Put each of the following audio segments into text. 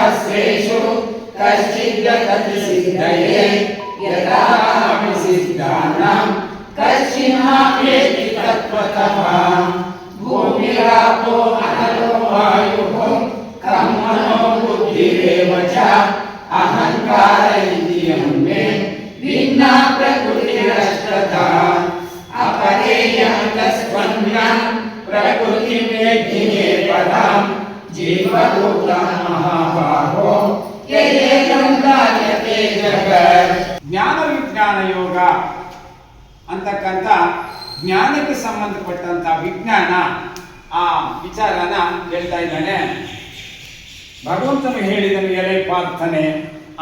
सहस्रेषु कश्चिद्दधति सिद्धये यथा सिद्धानां कश्चिन्नाप्येति तत्त्वतः भूमिरापो अनलो वायुः कं मनो बुद्धिरेव च अहंकार इन्द्रियं मे भिन्ना प्रकृतिरष्टधा अपरेयं तस्वन्यां प्रकृतिमेधिने पदां जीवभूतं महाबाहो ययेनं कार्यते जगत्. ಜ್ಞಾನ ವಿಜ್ಞಾನ ಯೋಗ ಅಂತಕ್ಕಂಥ ಜ್ಞಾನಕ್ಕೆ ಸಂಬಂಧಪಟ್ಟಂತ ವಿಜ್ಞಾನ ಆ ವಿಚಾರನ ಹೇಳ್ತಾ ಇದ್ದಾನೆ. ಭಗವಂತನು ಹೇಳಿದನು, ಎಲೆ ಪಾರ್ಥನೆ,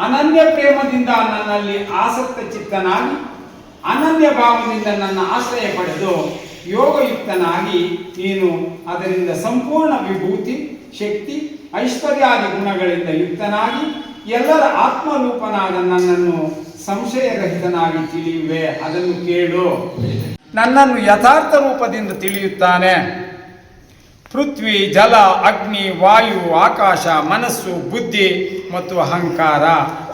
ಅನನ್ಯ ಪ್ರೇಮದಿಂದ ನನ್ನಲ್ಲಿ ಆಸಕ್ತ ಚಿತ್ತನಾಗಿ ಅನನ್ಯ ಭಾವದಿಂದ ನನ್ನ ಆಶ್ರಯ ಪಡೆದು ಯೋಗಯುಕ್ತನಾಗಿ ನೀನು ಅದರಿಂದ ಸಂಪೂರ್ಣ ವಿಭೂತಿ, ಶಕ್ತಿ, ಐಶ್ವರ್ಯಾದಿ ಗುಣಗಳಿಂದ ಯುಕ್ತನಾಗಿ ಎಲ್ಲರ ಆತ್ಮರೂಪನಾದ ನನ್ನನ್ನು ಸಂಶಯರಹಿತನಾಗಿ ತಿಳಿಯುವೆ. ಅದನ್ನು ಕೇಳು. ನನ್ನನ್ನು ಯಥಾರ್ಥ ರೂಪದಿಂದ ತಿಳಿಯುತ್ತಾನೆ. ಪೃಥ್ವಿ, ಜಲ, ಅಗ್ನಿ, ವಾಯು, ಆಕಾಶ, ಮನಸ್ಸು, ಬುದ್ಧಿ ಮತ್ತು ಅಹಂಕಾರ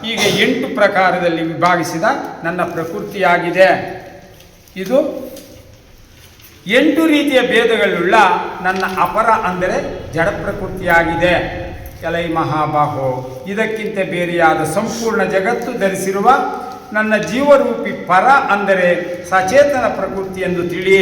ಹೀಗೆ 8 ಪ್ರಕಾರದಲ್ಲಿ ವಿಭಾಗಿಸಿದ ನನ್ನ ಪ್ರಕೃತಿಯಾಗಿದೆ. ಇದು 8 ರೀತಿಯ ಭೇದಗಳುಳ್ಳ ನನ್ನ ಅಪರ ಅಂದರೆ ಜಡ ಪ್ರಕೃತಿಯಾಗಿದೆ. ಎಲೈ ಮಹಾಬಾಹೋ, ಇದಕ್ಕಿಂತ ಬೇರೆಯಾದ ಸಂಪೂರ್ಣ ಜಗತ್ತು ಧರಿಸಿರುವ ನನ್ನ ಜೀವರೂಪಿ ಪರ ಅಂದರೆ ಸಚೇತನ ಪ್ರಕೃತಿ ಎಂದು ತಿಳಿ.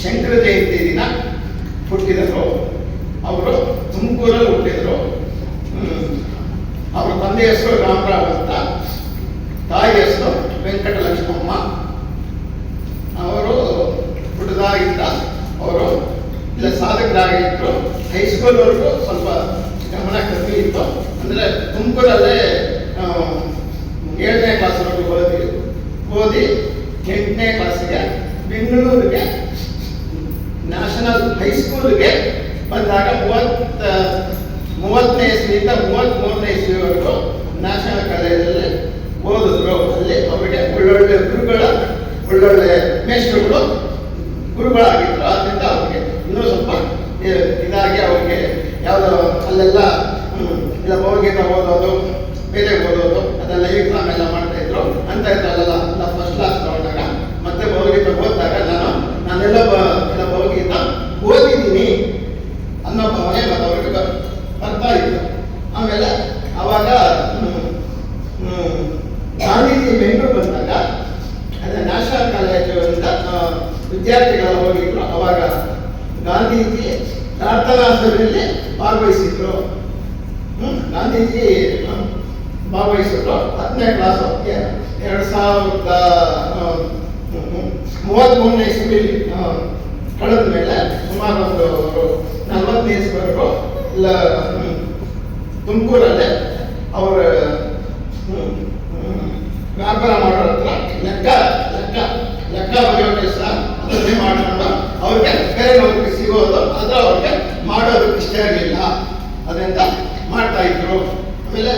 ಶಂಕರ ಜಯಂತಿ ದಿನ ಹುಟ್ಟಿದರು. ಅವರು ತುಮಕೂರಲ್ಲಿ ಹುಟ್ಟಿದರು. ಅವರ ತಂದೆ ಹೆಸರು ರಾಮರಾವ್ ಅಂತ, ತಾಯಿ ಹೆಸರು ವೆಂಕಟಲಕ್ಷ್ಮಮ್ಮ. ಅವರು ಹುಟ್ಟಿದಾಗಿದ್ದ ಅವರು ಇಲ್ಲ ಸಾಧಕರಾಗಿದ್ದರು. ಹೈಸ್ಕೂಲ್ವರೆಗೂ ಸ್ವಲ್ಪ ಗಮನ ಕಮ್ಮಿ ಇತ್ತು. ಅಂದರೆ ತುಮಕೂರಲ್ಲೇ 7ನೇ ಕ್ಲಾಸ್ವರೆಗೂ ಓದಿ 8ನೇ ಕ್ಲಾಸಿಗೆ ಬೆಂಗಳೂರಿಗೆ ನ್ಯಾಷನಲ್ ಹೈಸ್ಕೂಲ್ಗೆ ಬಂದಾಗ 30ನೇ ಇಸ್ವಿಯಿಂದ 33ನೇ ಇಸ್ವಿವರೆಗೂ ನ್ಯಾಷನಲ್ ಕಾಲೇಜಲ್ಲಿ ಓದಿದ್ರು. ಅಲ್ಲಿ ಅವರಿಗೆ ಒಳ್ಳೊಳ್ಳೆ ಒಳ್ಳೊಳ್ಳೆ ಮೇಷ್ಟ್ರುಗಳು ಗುರುಗಳಾಗಿದ್ರು. ಆದ್ದರಿಂದ ಅವ್ರಿಗೆ ಇನ್ನೂ ಸ್ವಲ್ಪ ಇದಾಗಿ ಅವ್ರಿಗೆ ಯಾವುದೋ ಅಲ್ಲೆಲ್ಲ ಇಲ್ಲ ಭಗವದ್ಗೀತೆ ಓದೋದು, ಬೇರೆ ಓದೋದು, ಅದೆಲ್ಲ ಎಕ್ಸಾಮ್ ಎಲ್ಲ ಮಾಡ್ತಾಯಿದ್ರು ಅಂತ ಇದ್ರಲ್ಲ. ನಾನು ಫಸ್ಟ್ ಕ್ಲಾಸ್ ತಗೊಂಡಾಗ ಮತ್ತೆ ಭಗವದ್ಗೀತೆ ಓದಿದಾಗ ನಾನೆಲ್ಲ ಭಗವದ್ಗೀತೆ ಓದಿದ್ದೀನಿ ಅನ್ನೋ ಭಾವನೆ ಮತ್ತು ಅವ್ರಿಗೆ ಬರ್ತಾ ಇತ್ತು. ಆಮೇಲೆ ಅವಾಗ ಗಾಂಧೀಜಿ ಬೆಂಗಳೂರು ಬಂದಾಗ ಅದೇ ನ್ಯಾಷನಲ್ ಕಾಲೇಜಿಂದ ವಿದ್ಯಾರ್ಥಿಗಳು ಹೋಗಿದ್ರು. ಅವಾಗ ಗಾಂಧೀಜಿ ಪ್ರಾರ್ಥನಾಸಭೆಯಲ್ಲಿ ಭಾಗವಹಿಸಿದ್ರು. ಗಾಂಧೀಜಿ ಭಾಗವಹಿಸಿದ್ರು. 10ನೇ ಕ್ಲಾಸ್ 2033ನೇ ಇಸ್ವಿ ಕಳೆದ ಮೇಲೆ ಸುಮಾರು ಒಂದು 40ನೇ ಇಸ್ವಿವರೆಗೂ ಇಲ್ಲ ತುಮಕೂರಲ್ಲೇ ಅವರ ವ್ಯಾಪಾರ ಮಾಡೋರ ಹತ್ರ ಲೆಕ್ಕ ಬರೆಯೋ ಕೆಲಸ ಅದನ್ನೇ ಮಾಡಿಕೊಂಡು ಅವ್ರಿಗೆ ಬೇರೆ ನೌಕರಿ ಸಿಗೋದು, ಆದರೆ ಅವ್ರಿಗೆ ಮಾಡೋದಕ್ಕೆ ಇಷ್ಟ ಇರಲಿಲ್ಲ. ಅದರಿಂದ ಮಾಡ್ತಾ ಇದ್ರು. ಆಮೇಲೆ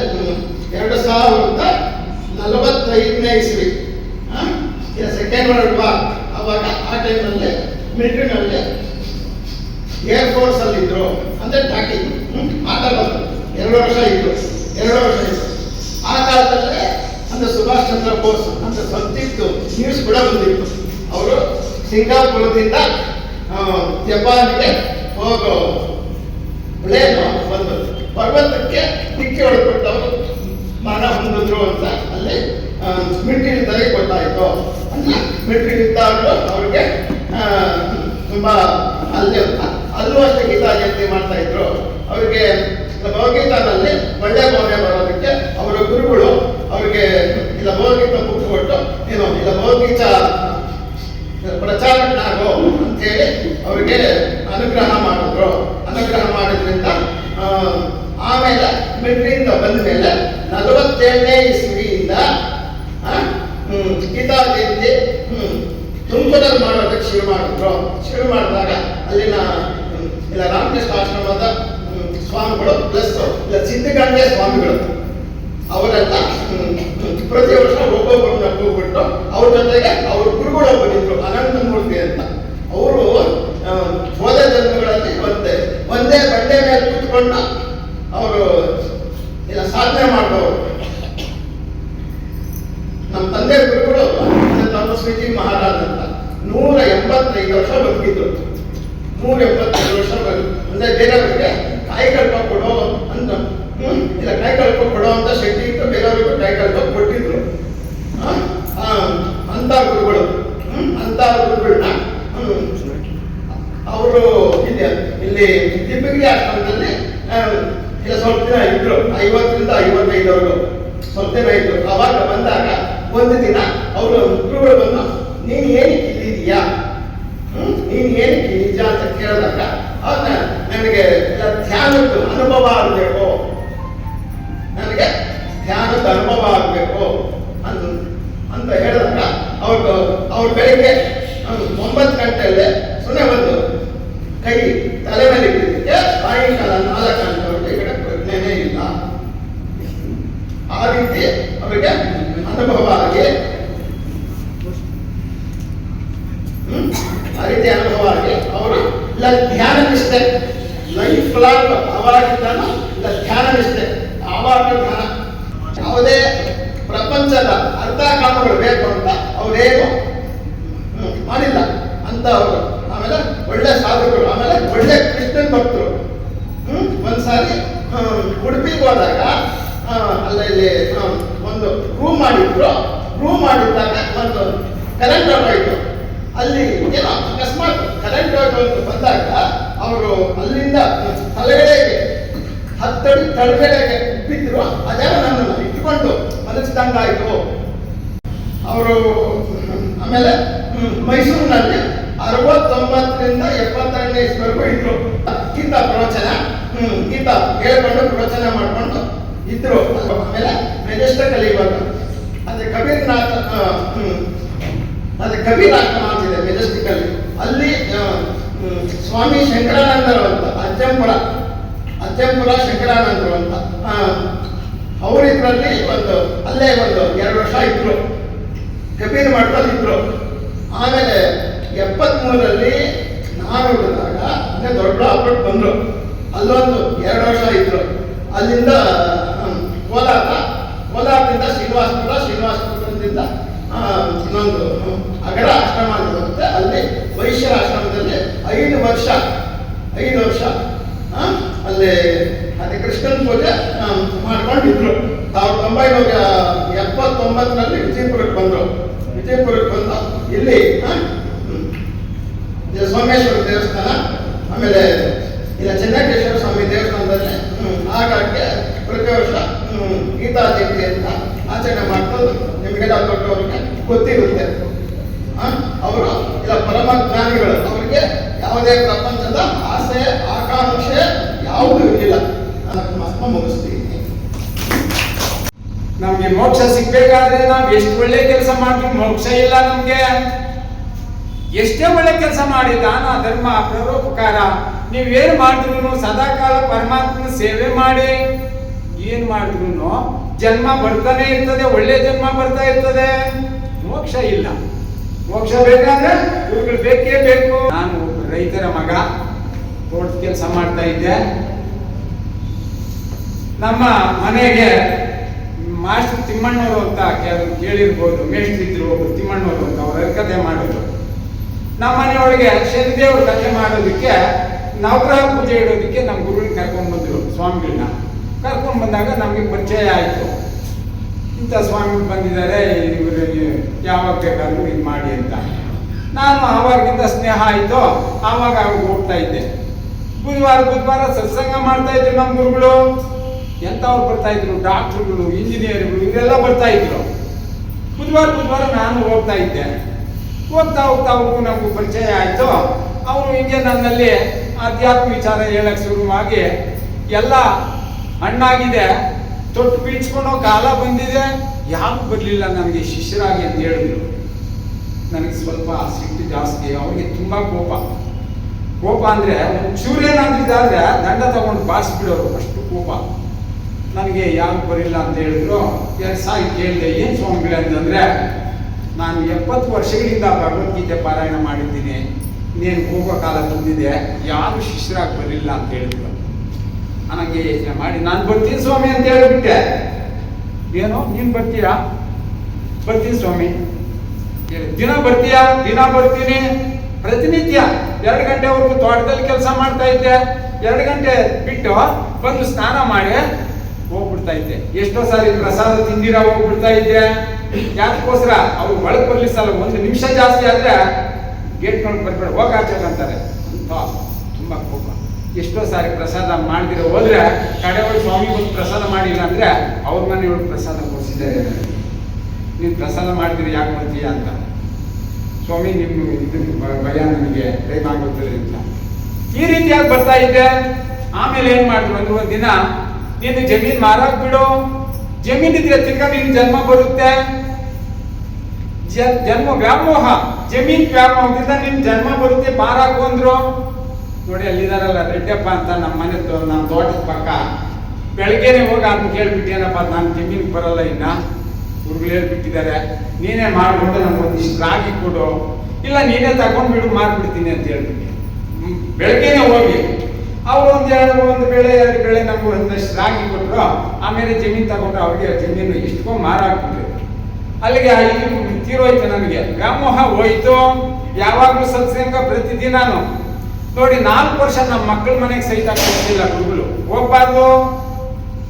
2045ನೇ ಇಸ್ವಿ ಸೆಕೆಂಡ್ ವರ್ಲ್ಡ್ ವಾರ್, ಅವಾಗ ಆ ಟೈಮಲ್ಲಿ ಮಿಲಿಟರಿನಲ್ಲಿ ಏರ್ಫೋರ್ಸ್ ಅಲ್ಲಿ ಇದ್ರು. ಅಂದರೆ ಟ್ಯಾಕಿಂಗ್ ಆಟ ಬಂತು. 2 ವರ್ಷ ಇತ್ತು. ಆ ಕಾಲದಲ್ಲೇ ಅಂದರೆ ಸುಭಾಷ್ ಚಂದ್ರ ಬೋಸ್ ಅಂತ ಸತ್ತಿತ್ತು ನ್ಯೂಸ್ ಕೂಡ ಬಂದಿತ್ತು. ಅವರು ಸಿಂಗಾಪುರದಿಂದ ಜಪಾನ್ಗೆ ಹೋಗೋ ಪ್ಲೇನು ಬಂದು ಪರ್ವತಕ್ಕೆ ಡಿಕ್ಕಿ ಹೊಡೆದ್ಬಿಟ್ಟು ಅವರು ಮರಣ ಹೊಂದಿದ್ರು ಅಂತ ಅಲ್ಲಿ ಮಿಲಿಟರಿ ಯುದ್ಧಕ್ಕೆ ಗೊತ್ತಾಯಿತು. ಅಂದರೆ ಮಿಲಿಟರಿ ಯುದ್ಧ ಅವ್ರಿಗೆ ತುಂಬ ಅಲ್ಲೂ ಅಷ್ಟೇ ಗೀತಾ ಜಯಂತಿ ಮಾಡ್ತಾ ಇದ್ರು. ಅವರಿಗೆ ಭಗವದ್ಗೀತಾದಲ್ಲಿ ಒಳ್ಳೆ ಭಾವನೆ ಬರೋದಕ್ಕೆ ಅವರ ಗುರುಗಳು ಅವರಿಗೆ ಇಲ್ಲ ಭಗವದ್ಗೀತಾ ಬುಕ್ ಕೊಟ್ಟು ಇಲ್ಲ ಭಗವದ್ಗೀತಾ ಪ್ರಚಾರಕನಾಗೋ ಅಂತೇಳಿ ಅವರಿಗೆ ಅನುಗ್ರಹ ಮಾಡಿದ್ರು. ಅನುಗ್ರಹ ಮಾಡಿದ್ರಿಂದ ಆಮೇಲೆ ಮಿಲಿಟರಿಯಿಂದ ಬಂದ ಮೇಲೆ 47ನೇ ಇಸ್ವಿಯಿಂದ ಗೀತಾ ಜಯಂತಿ ತುಮಕೂರಲ್ಲಿ ಮಾಡೋದಕ್ಕೆ ಶುರು ಮಾಡಿದಾಗ ಅಲ್ಲಿನ ಇಲ್ಲ ರಾಮಕೃಷ್ಣ ಆಶ್ರಮದ ಸ್ವಾಮಿಗಳು ಪ್ಲಸ್ ಸಿದ್ಧಗಂಗೆ ಸ್ವಾಮಿಗಳು ಅವರೆಲ್ಲ ಪ್ರತಿ ವರ್ಷ ಒಬ್ಬೊಬ್ಬರನ್ನ ಹೋಗ್ಬಿಟ್ಟು ಅವ್ರ ಜೊತೆಗೆ ಅವ್ರ ಗುರುಗಳು ಬಂದಿದ್ರು ಅನಂತಮೂರ್ತಿ ಅಂತ. ಅವರು ಹೋದ ಜನ್ಮಗಳಲ್ಲಿ ಒಂದೇ ಬಂಡೆ ಮೇಲೆ ಕೂತ್ಕೊಂಡು ಅವರು ಇಲ್ಲ ಸಾಧನೆ ಮಾಡಿದವರು. ನಮ್ಮ ತಂದೆ ಗುರುಗಳು ತಪಸ್ವಿಜಿ ಮಹಾರಾಜ್ ಅಂತ 185 ವರ್ಷ ಬದುಕಿದ್ರು. 185 ವರ್ಷ ಅಂದ್ರೆ ಬೇರೆಯವರಿಗೆ ಕಾಯಿಕಲ್ಪ ಕೊಡೋ ಅಂತ ಇಲ್ಲ ಕಾಯಿಕಲ್ಪ ಕೊಡೋ ಅಂತ ಶಕ್ತಿ ಇತ್ತು, ಬೇರೆಯವ್ರಿಗೂ ಕಾಯಿಕಲ್ಪ ಕೊಟ್ಟಿದ್ರು. ಅಂತ ಗುರುಗಳು ಗುರುಗಳನ್ನ ಅವರು ಇಲ್ಲಿ ದಿಬ್ಬಗಿರಿ ಆಶ್ರಮದಲ್ಲಿ ಇಲ್ಲ ಸ್ವಲ್ಪ ದಿನ ಇದ್ರು. 50ರಿಂದ 55 ಸ್ವಲ್ಪ ದಿನ ಇದ್ರು. ಅವಾಗ ಬಂದಾಗ ಒಂದು ದಿನ ಅವರು ಗುರುಗಳು ಬಂದು ನೀನು ಏನಕ್ಕೆ ಇಲ್ಲಿದೀಯಾ, ನೀನು ಏನಕ್ಕೆ ನಿಜ ಅಂತ ಕೇಳಿದಾಗ ನನಗೆ ಧ್ಯಾನದ ಅನುಭವ ಆಗಬೇಕು, ನನಗೆ ಧ್ಯಾನದ ಅನುಭವ ಆಗಬೇಕು ಅಂತ ಹೇಳಿದಾಗ ಅವ್ರು ಬೆಳಿಗ್ಗೆ 9 ಗಂಟೆಯಲ್ಲೇ ಸುಮ್ಮನೆ ಒಂದು ಕೈ ತಲೆ ಮೇಲೆ ಇಟ್ಟಿದ್ದಕ್ಕೆ ಸಾಯಂಕಾಲ 4 ಗಂಟೆವರೆಗೆ ಈ ಕಡೆ ಪ್ರಜ್ಞೆನೇ ಇಲ್ಲ. ಆ ರೀತಿ ಅವರಿಗೆ ಅನುಭವ ಆಗಿ ಅವರು ಇಲ್ಲ ಧ್ಯಾನ ನಿಷ್ಠೆ ಲೈಫ್ ಲಾಂಗ್ ಅವಾಗಿದ್ದಾನು ಇಲ್ಲ ಧ್ಯಾನ ನಿಷ್ಠೆ ಆವಾಗ ಧ್ಯಾನ ಯಾವುದೇ ಪ್ರಪಂಚದ ಅರ್ಥ ಕಾಮಗಳು ಬೇಕು ಅಂತ ಅವರೇನು ಮಾಡಿಲ್ಲ ಅಂತ ಅವರು. ಆಮೇಲೆ ಒಳ್ಳೆ ಸಾಧಕರು, ಆಮೇಲೆ ಒಳ್ಳೆ ಕೃಷ್ಣನ್ ಭಕ್ತರು. ಒಂದ್ಸಾರಿ ಉಡುಪಿಗೆ ಹೋದಾಗ ಅಲ್ಲಿ ಒಂದು ರೂಮ್ ಮಾಡಿದ್ದಾಗ ಒಂದು ಕರೆಂಟ್ ಹೊರಟೋಯ್ತು. ಅಲ್ಲಿ ಏನೋ ಅಕಸ್ಮಾತ್ ಕರೆಂಟ್ ಹೊರಟು ಬಂದಾಗ ಅವರು ಅಲ್ಲಿಂದ ತಲೆಗಡೆಗೆ 10 ಅಡಿ ತಳಗಡೆಗೆ ಬಿದ್ದರು. ಅದೇನೋ ನನ್ನನ್ನು ಇಟ್ಕೊಂಡು ಮಲಗಿಸಿದಂಗಾಯ್ತು. ಅವರು ಆಮೇಲೆ ಮೈಸೂರಿನಲ್ಲಿ 69ರಿಂದ 72ನೇ ಇಸ್ವಿವರೆಗೂ ಇದ್ರು. ಗೀತಾ ಪ್ರವಚನ ಗೀತಾ ಹೇಳ್ಕೊಂಡು ಪ್ರವಚನ ಮಾಡ್ಕೊಂಡು ಇದ್ರು. ಆಮೇಲೆ ಮೆಜೆಸ್ಟಿಕ್ ಇವಾಗ ಅದೇ ಕಬೀರ್ ಆಶ್ರಮ ಅಂತಿದೆ ಮೆಜೆಸ್ಟಿಕ್ ಅಲ್ಲಿ ಸ್ವಾಮಿ ಶಂಕರಾನಂದರು ಅಂತ ಅಜ್ಜಂಪುರ ಶಂಕರಾನಂದರು ಅಂತ ಅವರಿದ್ರಲ್ಲಿ ಅಲ್ಲೇ 2 ವರ್ಷ ಇದ್ರು, ಕಬೀರ್ ಮಠದಲ್ಲಿ ಇದ್ರು. ಆಮೇಲೆ 73ರಲ್ಲಿ ನಾನು ಹುಟ್ಟಿದಾಗ ಅಂದ್ರೆ ದೊಡ್ಡ ಅಪ್ಪಟ್ಟು ಬಂದ್ರು, ಅಲ್ಲೊಂದು 2 ವರ್ಷ ಇದ್ರು. ಅಲ್ಲಿಂದ ಕೋಲಾರದಿಂದ ಶ್ರೀನಿವಾಸಪುರದಿಂದ ಇನ್ನೊಂದು ಅಗರ ಆಶ್ರಮ ಅಂತ ಬರುತ್ತೆ, ಅಲ್ಲಿ ವೈಶ್ಯರ ಆಶ್ರಮದಲ್ಲಿ 5 ವರ್ಷ ಅಲ್ಲಿ ಅದೇ ಕೃಷ್ಣನ್ ಪೂಜೆ ಮಾಡ್ಕೊಂಡಿದ್ರು. 1979ರಲ್ಲಿ ವಿಜಯಪುರಕ್ಕೆ ಬಂದು ಇಲ್ಲಿ ಸೋಮೇಶ್ವರ ದೇವಸ್ಥಾನ, ಆಮೇಲೆ ಇಲ್ಲ ಚೆನ್ನಕೇಶ್ವರ ಸ್ವಾಮಿ ದೇವಸ್ಥಾನದಲ್ಲಿ ಹಾಗಾಗಿ ಪ್ರತಿ ವರ್ಷ ಗೀತಾ ಜಯಂತಿ ಅಂತ ಆಚರಣೆ ಮಾಡ್ಕೊಂಡು ನಿಮಗೆಲ್ಲ ದೊಡ್ಡವ್ರಿಗೆ ಗೊತ್ತಿರುತ್ತೆ. ಅವರು ಇಲ್ಲ ಪರಮ ಜ್ಞಾನಿಗಳು, ಅವರಿಗೆ ಯಾವುದೇ ಪ್ರಪಂಚದ ಆಸೆ ಆಕಾಂಕ್ಷೆ ಯಾವುದೂ ಇರಲಿಲ್ಲ. ನಾನು ಮುಗಿಸ್ತೀನಿ. ನಮ್ಗೆ ಮೋಕ್ಷ ಸಿಗ್ಬೇಕಾದ್ರೆ ನಾವು ಎಷ್ಟು ಒಳ್ಳೆ ಕೆಲಸ ಮಾಡಿದ್ರು ಮೋಕ್ಷ ಇಲ್ಲ. ನಮ್ಗೆ ಎಷ್ಟೇ ಒಳ್ಳೆ ಕೆಲಸ ಮಾಡಿ ದಾನ ಧರ್ಮ ಪರೋಪಕಾರ ನೀವೇನು ಮಾಡಿದ್ರು ಸದಾಕಾಲ ಪರಮಾತ್ಮನ ಸೇವೆ ಮಾಡಿ ಏನ್ ಮಾಡಿದ್ರು ಜನ್ಮ ಬರ್ತಾನೆ ಇರ್ತದೆ, ಒಳ್ಳೆ ಜನ್ಮ ಬರ್ತಾ ಇರ್ತದೆ. ಮೋಕ್ಷ ಇಲ್ಲ. ಮೋಕ್ಷ ಬೇಕಾದ್ರೆ ಇವುಗಳು ಬೇಕೇ ಬೇಕು. ನಾನು ರೈತರ ಮಗ, ತೋಟದ ಕೆಲಸ ಮಾಡ್ತಾ ಇದ್ದೆ. ನಮ್ಮ ಮನೆಗೆ ಮಾಸ್ಟರ್ ತಿಮ್ಮಣ್ಣವರು ಅಂತ ಕೇಳಿರ್ಬೋದು, ಮೇಷ್ಟ್ರಿದ್ರು ಒಬ್ರು ತಿಮ್ಮಣ್ಣವರು ಅಂತ, ಅವ್ರ ಕಥೆ ಮಾಡೋದು. ನಮ್ಮ ಮನೆಯೊಳಗೆ ಶನಿದೇವ್ರ ಕಥೆ ಮಾಡೋದಕ್ಕೆ ನವಗ್ರಹ ಪೂಜೆ ಇಡೋದಕ್ಕೆ ನಮ್ಮ ಗುರುಗಳನ್ನ ಕರ್ಕೊಂಡು ಬಂದರು. ಸ್ವಾಮಿಗಳನ್ನ ಕರ್ಕೊಂಡು ಬಂದಾಗ ನಮಗೆ ಪರಿಚಯ ಆಯಿತು. ಇಂಥ ಸ್ವಾಮಿಗಳು ಬಂದಿದ್ದಾರೆ, ಇವರು ಯಾವಾಗ ಬೇಕಾದ್ರೂ ಇದು ಮಾಡಿ ಅಂತ. ನಾನು ಆವಾಗಿಂದ ಸ್ನೇಹ ಆಯಿತು. ಆವಾಗ ಹೋಗ್ತಾ ಇದ್ದೆ. ಬುಧವಾರ ಸತ್ಸಂಗ ಮಾಡ್ತಾ ಇದ್ರು ನಮ್ಮ ಗುರುಗಳು. ಎಂಥವ್ರು ಬರ್ತಾ ಇದ್ರು, ಡಾಕ್ಟ್ರುಗಳು, ಇಂಜಿನಿಯರ್ಗಳು ಇವರೆಲ್ಲ ಬರ್ತಾ ಇದ್ರು. ಬುಧವಾರ ನಾನು ಹೋಗ್ತಾ ಇದ್ದೆ. ಹೋಗ್ತಾ ಅವ್ರಿಗೂ ನಮಗೂ ಪರಿಚಯ ಆಯಿತು. ಅವರು ಹಿಂಗೆ ನನ್ನಲ್ಲಿ ಆಧ್ಯಾತ್ಮ ವಿಚಾರ ಹೇಳಕ್ಕೆ ಶುರುವಾಗಿ ಎಲ್ಲ ಹಣ್ಣಾಗಿದೆ, ತೊಟ್ಟು ಬೀಳ್ಸ್ಕೊಂಡೋ ಕಾಲ ಬಂದಿದೆ, ಯಾರು ಬರಲಿಲ್ಲ ನನಗೆ ಶಿಷ್ಯರಾಗಿ ಅಂತ ಹೇಳಿದ್ರು. ನನಗೆ ಸ್ವಲ್ಪ ಸಿಟ್ಟು ಜಾಸ್ತಿ, ಅವ್ರಿಗೆ ತುಂಬ ಕೋಪ ಅಂದರೆ ಚೂರೇನಾದ್ರಿದ್ದಾದ್ರೆ ದಂಡ ತಗೊಂಡು ಬಾರಿಸ್ಬಿಡೋರು, ಅಷ್ಟು ಕೋಪ. ನನಗೆ ಯಾರು ಬರಿಲ್ಲ ಅಂತ ಹೇಳಿದ್ರು. ಸಾಯಿ ಕೇಳಿದೆ, ಏನು ಸ್ವಾಮಿಗಳೇ ಅಂತಂದರೆ, ನಾನು 70 ವರ್ಷಗಳಿಂದ ಭಗವದ್ಗೀತೆ ಪಾರಾಯಣ ಮಾಡಿದ್ದೀನಿ, ಇನ್ನೇನು ಹೋಗೋ ಕಾಲ ಬಂದಿದೆ, ಯಾರು ಶಿಷ್ಯರಾಗಿ ಬರಲಿಲ್ಲ ಅಂತ ಹೇಳಿದ್ರು. ನನಗೆ ಯೋಚನೆ ಮಾಡಿ ನಾನು ಬರ್ತೀನಿ ಸ್ವಾಮಿ ಅಂತ ಹೇಳಿಬಿಟ್ಟೆ. ಏನೋ ನೀನು ಬರ್ತೀಯಾ? ಬರ್ತೀನಿ ಸ್ವಾಮಿ. ದಿನ ಬರ್ತೀಯಾ? ದಿನ ಬರ್ತೀನಿ. ಪ್ರತಿನಿತ್ಯ 2 ಗಂಟೆವರೆಗೂ ತೋಟದಲ್ಲಿ ಕೆಲಸ ಮಾಡ್ತಾ ಇದ್ದೆ. 2 ಗಂಟೆ ಬಿಟ್ಟು ಬಂದು ಸ್ನಾನ ಮಾಡಿ ಹೋಗ್ಬಿಡ್ತಾ ಇದ್ದೆ. ಎಷ್ಟೋ ಸಾರಿ ಪ್ರಸಾದ ತಿಂದಿರಾ ಹೋಗ್ಬಿಡ್ತಾ ಇದ್ದೆ. ಯಾಕೋಸ್ಕರ ಅವ್ರು ಒಳಗೆ ಬರ್ಲಿಸಲ್ಲ, 1 ನಿಮಿಷ ಜಾಸ್ತಿ ಆದ್ರೆ ಗೇಟ್ ನೋಡಿ ಬರ್ಬೇಡ, ಹೋಗಾಚೆ ಅಂತಾರೆ ಅಂತ ತುಂಬ ಕೋಪ. ಎಷ್ಟೋ ಸಾರಿ ಪ್ರಸಾದ ಮಾಡಿದಿರೋ ಹೋದ್ರೆ ಕಡೆಯೊಳಗೆ ಸ್ವಾಮಿ ಬಂದು ಪ್ರಸಾದ ಮಾಡಿಲ್ಲ ಅಂದ್ರೆ ಅವ್ರ ಮನೆಯೊಳಗೆ ಪ್ರಸಾದ ಕೊಡಿಸಿದ್ದಾರೆ. ನೀನು ಪ್ರಸಾದ ಮಾಡಿದಿರಿ ಯಾಕೆ ಬರ್ತೀಯ ಅಂತ. ಸ್ವಾಮಿ ನಿಮ್ಮ ಇದು ಭಯ ನನಗೆ ಟೈಮ್ ಆಗುತ್ತದೆ ಅಂತ ಈ ರೀತಿಯಾಗಿ ಬರ್ತಾ ಇದ್ದೆ. ಆಮೇಲೆ ಏನ್ ಮಾಡಿದ್ರು ಅಂದ್ರೆ ಒಂದಿನ, ನೀನು ಜಮೀನ್ ಮಾರಾಕ್ ಬಿಡು, ಜಮೀನ್ ಇದ್ರೆ ತಿರ್ಗಾ ನಿನ್ ಜನ್ಮ ಬರುತ್ತೆ, ಜನ್ಮ ವ್ಯಾಮೋಹ, ಜಮೀನ್ ವ್ಯಾಮೋಹದಿಂದ ನಿನ್ ಜನ್ಮ ಬರುತ್ತೆ, ಮಾರಾಕು ಅಂದ್ರು. ನೋಡಿ ಅಲ್ಲಿದಾರಲ್ಲ ರೆಡ್ಡಪ್ಪ ಅಂತ ನಮ್ಮ ಮನೆ ನಮ್ಮ ತೋಟದ ಪಕ್ಕ, ಬೆಳಗ್ಗೆನೆ ಹೋಗಿ ಅದನ್ನ ಕೇಳ್ಬಿಟ್ಟೇನಪ್ಪ, ನಾನು ಜಮೀನಿಗೆ ಬರಲ್ಲ ಇನ್ನ, ಹುಡುಗರು ಹೇಳ್ಬಿಟ್ಟಿದ್ದಾರೆ, ನೀನೇ ಮಾಡ್ಕೊಂಡು ನಮ್ಗೊಂದಿಷ್ಟು ರಾಗಿ ಕೊಡು, ಇಲ್ಲ ನೀನೇ ತಗೊಂಡ್ಬಿಡು ಮಾಡ್ಬಿಡ್ತೀನಿ ಅಂತ ಹೇಳ್ಬಿಟ್ಟು ಬೆಳಗ್ಗೆನೆ ಹೋಗಿ ಅವ್ರು ಒಂದು ಬೆಳೆ 2 ಬೆಳೆ ನಮ್ಗೆ ಒಂದಷ್ಟು ರಾಗಿ ಕೊಟ್ಟರು. ಆಮೇಲೆ ಜಮೀನು ತಗೊಂಡ್ರು, ಅವ್ರಿಗೆ ಜಮೀನು ಇಷ್ಟಕೊಂಡು ಮಾರಾಕ್ಬಿಟ್ರು. ಅಲ್ಲಿಗೆ ತೀರೋಯ್ತು, ನನಗೆ ವ್ಯಾಮೋಹ ಹೋಯ್ತು. ಯಾವಾಗಲೂ ಸತ್ಸಂಗ ಪ್ರತಿದಿನಾನು ನೋಡಿ 4 ವರ್ಷ ನಮ್ಮ ಮಕ್ಕಳ ಮನೆಗೆ ಸಹಿತ ಕೊಡ್ತಿಲ್ಲ ಗುರುಗಳು. ಹೋಗ್ಬಾರ್ದು,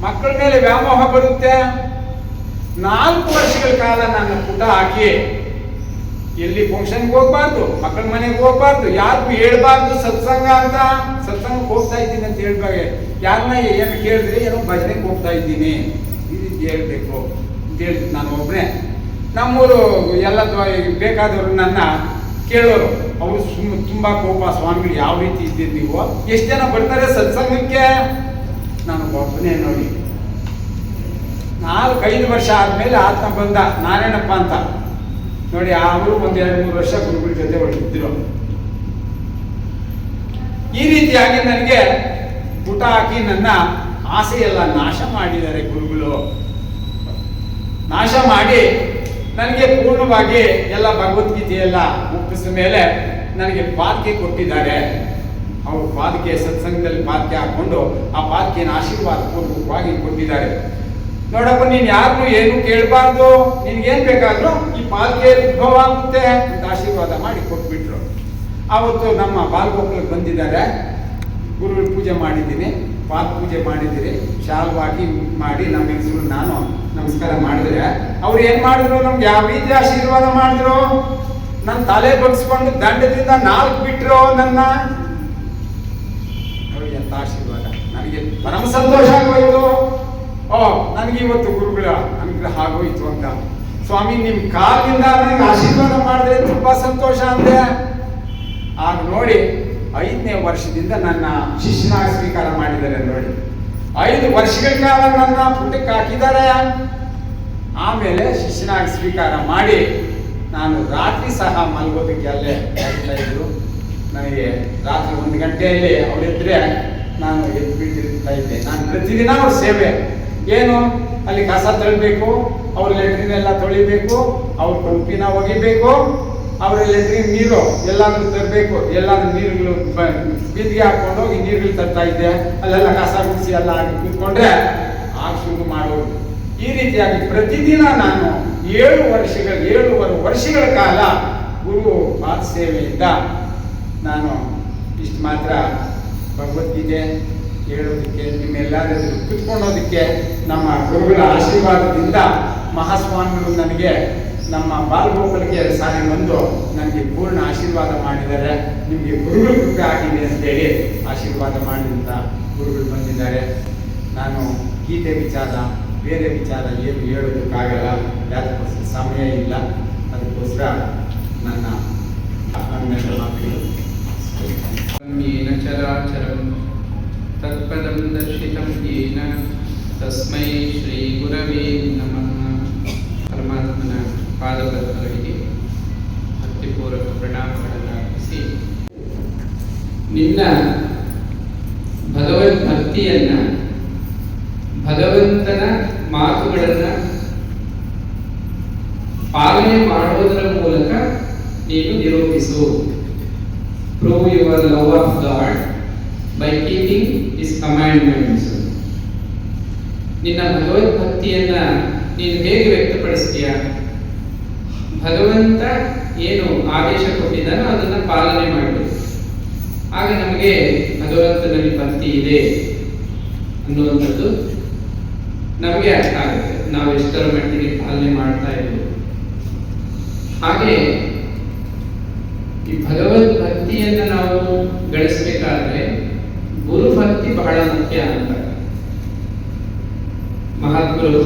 ಮಕ್ಕಳ ಮೇಲೆ ವ್ಯಾಮೋಹ ಬರುತ್ತೆ. 4 ವರ್ಷಗಳ ಕಾಲ ನನ್ನ ಪುಟ ಹಾಕಿ ಎಲ್ಲಿ ಫಂಕ್ಷನ್ಗೆ ಹೋಗ್ಬಾರ್ದು, ಮಕ್ಕಳ ಮನೆಗೆ ಹೋಗ್ಬಾರ್ದು, ಯಾರಿಗೂ ಹೇಳ್ಬಾರ್ದು ಸತ್ಸಂಗ ಅಂತ. ಸತ್ಸಂಗಕ್ಕೆ ಹೋಗ್ತಾ ಇದ್ದೀನಿ ಅಂತ ಹೇಳ್ಬಾಗೆ, ಯಾರನ್ನ ಏನು ಕೇಳಿದ್ರೆ ಏನೋ ಭಜನೆಗೆ ಹೋಗ್ತಾ ಇದ್ದೀನಿ ಈ ರೀತಿ ಹೇಳ್ಬೇಕು ಅಂತ ಹೇಳಿ ನಾನು ಒಬ್ಬನೇ. ನಮ್ಮೂರು ಎಲ್ಲ ಬೇಕಾದವರು ನನ್ನ ಕೇಳೋರು, ಅವರು ತುಂಬಾ ಕೋಪ, ಸ್ವಾಮಿಗಳು ಯಾವ ರೀತಿ ಇದ್ದೀರಿ ನೀವು, ಎಷ್ಟು ಜನ ಬರ್ತಾರೆ ಸತ್ಸಂಗಕ್ಕೆ? ನಾನು ಒಬ್ಬನೇ ನೋಡಿ. 4-5 ವರ್ಷ ಆದ್ಮೇಲೆ ಆತ್ಮ ಬಂದ, ನಾರಾಯಣಪ್ಪ ಅಂತ ನೋಡಿ. ಅವರು 1-2-3 ವರ್ಷ ಗುರುಗಳ ಜೊತೆ ಒಳಗಿದ್ರು. ಈ ರೀತಿಯಾಗಿ ನನಗೆ ಪುಟ ಹಾಕಿ ನನ್ನ ಆಸೆಯೆಲ್ಲ ನಾಶ ಮಾಡಿದ್ದಾರೆ ಗುರುಗಳು. ನಾಶ ಮಾಡಿ ನನಗೆ ಪೂರ್ಣವಾಗಿ ಎಲ್ಲ ಭಗವದ್ಗೀತೆಯೆಲ್ಲ ಮುಗಿಸಿದ ಮೇಲೆ ನನಗೆ ಪಾದಕೆ ಕೊಟ್ಟಿದ್ದಾರೆ. ಅವರು ಪಾದಕೆ ಸತ್ಸಂಗದಲ್ಲಿ ಪಾದಕೆ ಹಾಕೊಂಡು ಆ ಪಾದಕೆಯನ್ನು ಆಶೀರ್ವಾದ ಪೂರ್ವಕವಾಗಿ ಕೊಟ್ಟಿದ್ದಾರೆ. ನೋಡಪ್ಪ, ನೀನು ಯಾರನ್ನು ಏನು ಕೇಳಬಾರ್ದು, ನಿನ್ಗೇನು ಬೇಕಾದ್ರೂ ಈ ಪಾದಕೆ ಉದ್ಭವ ಆಗುತ್ತೆ ಅಂತ ಆಶೀರ್ವಾದ ಮಾಡಿ ಕೊಟ್ಬಿಟ್ರು. ಆವತ್ತು ನಮ್ಮ ಬಾಲ್ಗೋಕುಲಕ್ಕೆ ಬಂದಿದ್ದಾರೆ, ಗುರುಗಳ ಪೂಜೆ ಮಾಡಿದ್ದೀನಿ, ಪಾದ ಪೂಜೆ ಮಾಡಿದ್ದೀರಿ, ಶಾಲ್ವಾಗಿ ಮಾಡಿ ನಮ್ಮ ಹೆಸರು ನಾನು ನಮಸ್ಕಾರ ಮಾಡಿದ್ರೆ ಅವ್ರು ಏನು ಮಾಡಿದ್ರು, ನಮ್ಗೆ ಯಾವ ರೀತಿ ಆಶೀರ್ವಾದ ಮಾಡಿದ್ರು. ನನ್ನ ತಲೆ ಬಗ್ಸ್ಕೊಂಡು ದಂಡದಿಂದ 4 ಬಿಟ್ರು ನನ್ನ. ನೋಡಿ ಎಂತ ಆಶೀರ್ವಾದ, ನನಗೆ ಪರಮ ಸಂತೋಷ ಆಗೋಯ್ತು. ನನಗೆ ಇವತ್ತು ಗುರುಗಳ ಅನುಗ್ರಹ ಆಗೋಯ್ತು ಅಂತ. ಸ್ವಾಮಿ ನಿಮ್ಮ ಕಾಲಿಂದ ನನಗೆ ಆಶೀರ್ವಾದ ಮಾಡಿದ್ರೆ ತುಂಬಾ ಸಂತೋಷ ಅಂದೆ. ಆಗ ನೋಡಿ 5ನೇ ವರ್ಷದಿಂದ ನನ್ನ ಶಿಷ್ಯನಾಗಿ ಸ್ವೀಕಾರ ಮಾಡಿದ್ದಾರೆ. ನೋಡಿ 5 ವರ್ಷಗಳ ಕಾಲ ನನ್ನ ಪುಟಕ್ಕೆ ಹಾಕಿದ್ದಾರೆ. ಆಮೇಲೆ ಶಿಷ್ಯನಾಗಿ ಸ್ವೀಕಾರ ಮಾಡಿ ನಾನು ರಾತ್ರಿ ಸಹ ಮಲಗೋದಕ್ಕೆ ಅಲ್ಲೇ ಹೇಳ್ತಾ ಇದ್ರು. ನನಗೆ ರಾತ್ರಿ 1 ಗಂಟೆಯಲ್ಲಿ ಅವರಿದ್ರೆ ನಾನು ಎದ್ದು ಬಿಟ್ಟಿರ್ತಾ ಇದ್ದೆ. ನಾನು ಪ್ರತಿದಿನ ಅವ್ರ ಸೇವೆ ಏನು, ಅಲ್ಲಿ ಕಸ ತಳ್ಳಬೇಕು, ಅವ್ರ ಲೆಟ್ರಿನ್ ಎಲ್ಲ ತೊಳಿಬೇಕು, ಅವ್ರ ಪಂಪಿನ ಒಗಿಬೇಕು, ಅವ್ರ ಲೆಟ್ರಿನ್ ನೀರು ಎಲ್ಲಾದ್ರೂ ತರಬೇಕು, ಎಲ್ಲಾದ್ರೂ ನೀರುಗಳು ಬಿಂದಿಗೆ ಹಾಕೊಂಡು ಹೋಗಿ ನೀರುಗಳು ತರ್ತಾ ಇದ್ದೆ. ಅಲ್ಲೆಲ್ಲ ಕಸ ಗುಡಿಸಿ ಎಲ್ಲ ಹಾಕಿ ಕೂತ್ಕೊಂಡ್ರೆ ಆಗ ಶುರು ಮಾಡೋರು. ಈ ರೀತಿಯಾಗಿ ಪ್ರತಿದಿನ ನಾನು 7 ವರ್ಷಗಳ ಕಾಲ ಗುರು ಪಾದ ಸೇವೆಯಿಂದ ನಾನು ಇಷ್ಟು ಮಾತ್ರ ಭಗವದ್ಗೀತೆ ಹೇಳೋದಕ್ಕೆ, ನಿಮ್ಮೆಲ್ಲರ ಕುತ್ಕೊಳ್ಳೋದಕ್ಕೆ ನಮ್ಮ ಗುರುಗಳ ಆಶೀರ್ವಾದದಿಂದ ಮಹಾಸ್ವಾಮಿಗಳು ನನಗೆ ನಮ್ಮ ಬಾಲ್ಗೋಕುಲಕ್ಕೆ 2 ಸಾರಿ ಬಂದು ನನಗೆ ಪೂರ್ಣ ಆಶೀರ್ವಾದ ಮಾಡಿದ್ದಾರೆ. ನಿಮಗೆ ಗುರುಗಳ ಕೃಪೆ ಆಗಿದೆ ಅಂತೇಳಿ ಆಶೀರ್ವಾದ ಮಾಡಿದಂಥ ಗುರುಗಳು ಬಂದಿದ್ದಾರೆ. ನಾನು ಗೀತೆ ವಿಚಾರ, ಬೇರೆ ವಿಚಾರ ಏನು ಹೇಳೋದಕ್ಕಾಗಲ್ಲ, ಯಾತಕ್ಕೋಸ್ಕರ ಸಮಯ ಇಲ್ಲ. ಅದಕ್ಕೋಸ್ಕರ ನನ್ನ ಮಾತುಗಳು. ಚರಾಚರಂ ತತ್ಪದಂ ದರ್ಶಿತಂ ಯೇನ ತಸ್ಮೈ ಶ್ರೀ ಗುರವೇ ನಮಃ. ಪರಮಾತ್ಮನ ಪಾದಪದ್ಮಗಳಿಗೆ ಭಕ್ತಿಪೂರ್ವಕ ಪ್ರಣಾಮಗಳನ್ನು ಅರ್ಪಿಸಿ, ನಿನ್ನ ಭಗವದ್ಭಕ್ತಿಯನ್ನ, ಭಗವಂತನ ಮಾತುಗಳನ್ನು ಪಾಲನೆ ಮಾಡುವುದರ ಮೂಲಕ ನೀನು ನಿರೂಪಿಸು. Prove your love of God by keeping his commandments. ನಿನ್ನ ಭಗವದ್ಭಕ್ತಿಯನ್ನ ನೀನು ಹೇಗೆ ವ್ಯಕ್ತಪಡಿಸ್ತೀಯ? ಭಗವಂತ ಏನು ಆದೇಶ ಕೊಟ್ಟಿದ್ದಾನೋ ಅದನ್ನು ಪಾಲನೆ ಮಾಡಬೇಕು. ಆಗ ನಮಗೆ ಭಗವಂತನಲ್ಲಿ ಭಕ್ತಿ ಇದೆ ಅನ್ನುವಂಥದ್ದು ನಮಗೆ ಅರ್ಥ ಆಗುತ್ತೆ, ನಾವು ಎಷ್ಟರ ಮಟ್ಟಿಗೆ ಪಾಲನೆ ಮಾಡ್ತಾ ಇದ್ದೀವಿ. ಹಾಗೆ ಈ ಭಗವದ್ಭಕ್ತಿಯನ್ನು ನಾವು ಗಳಿಸಬೇಕಾದ್ರೆ ಗುರುಭಕ್ತಿ ಬಹಳ ಮುಖ್ಯ ಅಂತ ಮಹಾತ್ಮರು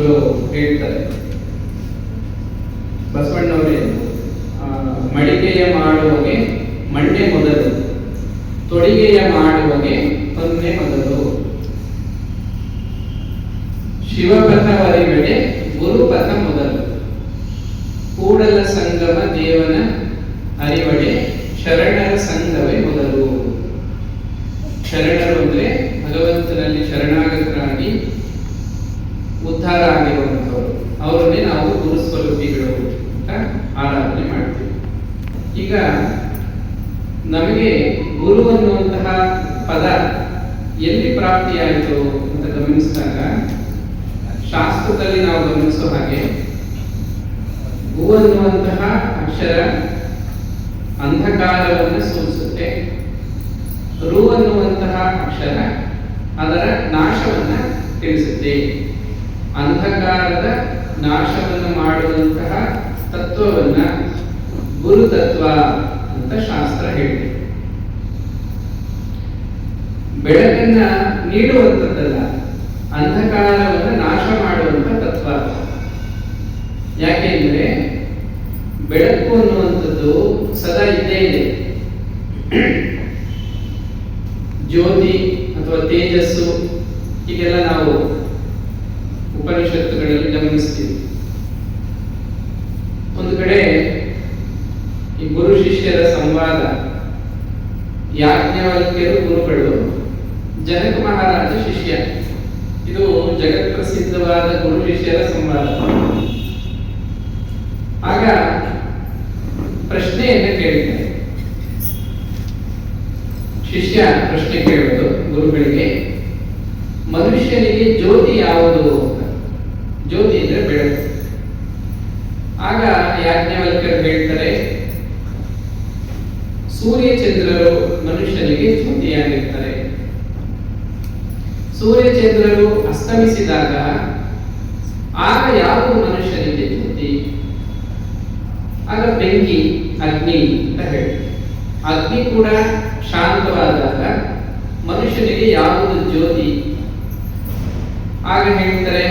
ಹೇಳ್ತಾರೆ. ಬಸವಣ್ಣವರೇ, ಮಡಿಗೆಯ ಮಾಡುವಗೆ ಮಣ್ಣೆ ಮೊದಲು, ತೊಡಿಗೆಯ ಮಾಡುವಗೆ ಹೊನ್ನೆ ಮೊದಲು, ಶಿವಪಥವರಿವೆಡೆ ಗುರುಪಥ ಮೊದಲು, ಕೂಡಲ ಸಂಗಮ ದೇವನ ಅರಿವಡೆ ಶರಣರ ಸಂಘವೇ ಮೊದಲು. ಶರಣರು ಅಂದ್ರೆ ಭಗವಂತನಲ್ಲಿ ಶರಣಾಗತರಾಗಿ ಉದ್ಧಾರ ಆಗಿರುವಂಥವರು, ಅವರನ್ನೇ ನಾವು ಗುರು ಸ್ವರೂಪಿಗಳು ಅಂತ ಆರಾಧನೆ ಮಾಡ್ತೀವಿ. ಈಗ ನಮಗೆ ಗುರು ಅನ್ನುವಂತಹ ಪದ ಎಲ್ಲಿ ಪ್ರಾಪ್ತಿಯಾಯಿತು ಅಂತ ಗಮನಿಸಿದಾಗ, ಶಾಸ್ತ್ರದಲ್ಲಿ ನಾವು ಗಮನಿಸೋ ಹಾಗೆ ಗು ಅನ್ನುವಂತಹ ಅಕ್ಷರ ಅಂಧಕಾರವನ್ನು ಸೂಚಿಸುತ್ತೆ, ರು ಅನ್ನುವಂತಹ ಅಕ್ಷರ ಅದರ ನಾಶವನ್ನ ತಿಳಿಸುತ್ತೆ. ಅಂಧಕಾರದ ನಾಶವನ್ನು ಮಾಡುವಂತಹ ತತ್ವವನ್ನ ಗುರು ತತ್ವ ಅಂತ ಶಾಸ್ತ್ರ ಹೇಳಿದೆ. ಬೆಳಕನ್ನ ನೀಡುವಂಥದ್ದಲ್ಲ, ಅಂಧಕಾರವನ್ನು ನಾಶ ಮಾಡುವಂಥ ತತ್ವ. ಯಾಕೆಂದ್ರೆ ಬೆಳಕು ಅನ್ನುವಂಥದ್ದು ಸದಾ ಇದ್ದೇ ಇದೆ. ಜ್ಯೋತಿ ಅಥವಾ ತೇಜಸ್ಸು ಹೀಗೆಲ್ಲ ನಾವು ಉಪನಿಷತ್ತುಗಳಲ್ಲಿ ಗಮನಿಸ್ತೀವಿ. ಒಂದು ಕಡೆ ಈ ಗುರು ಶಿಷ್ಯರ ಸಂವಾದ, ಯಾಜ್ಞವಲ್ಕ್ಯರು ಗುರುಗಳು, ಜನಕ ಮಹಾರಾಜ ಶಿಷ್ಯ. ಇದು ಜಗತ್ ಪ್ರಸಿದ್ಧವಾದ ಗುರು ಶಿಷ್ಯರ ಸಂವಾದ. ಆಗ ಪ್ರಶ್ನೆಯನ್ನು ಕೇಳಿದ್ದಾರೆ. ಶಿಷ್ಯ ಪ್ರಶ್ನೆ ಕೇಳೋದು ಗುರುಗಳಿಗೆ, ಮನುಷ್ಯನಿಗೆ ಜ್ಯೋತಿ ಯಾವುದು? ಜ್ಯೋತಿ ಅಂದ್ರೆ ಬೆಳಕು. ಆಗ ಯಾಜ್ಞವಲ್ಕ್ಯರು ಹೇಳ್ತಾರೆ, ಸೂರ್ಯ ಚಂದ್ರರು ಮನುಷ್ಯನಿಗೆ ಜ್ಯೋತಿಯಾಗಿರ್ತಾರೆ. ಸೂರ್ಯ ಚಂದ್ರರು ಅಸ್ತಮಿಸಿದಾಗ ಆಗ ಯಾವುದು ಮನುಷ್ಯನಿಗೆ ಜ್ಯೋತಿ? ಆಗ ಬೆಂಕಿ, ಅಗ್ನಿ ಅಂತ ಹೇಳಿ. ಅಗ್ನಿ ಕೂಡ ಶಾಂತವಾದಾಗ ಮನುಷ್ಯನಿಗೆ ಯಾವುದು ಜ್ಯೋತಿ? ಆಗ ಹೇಳ್ತಾರೆ,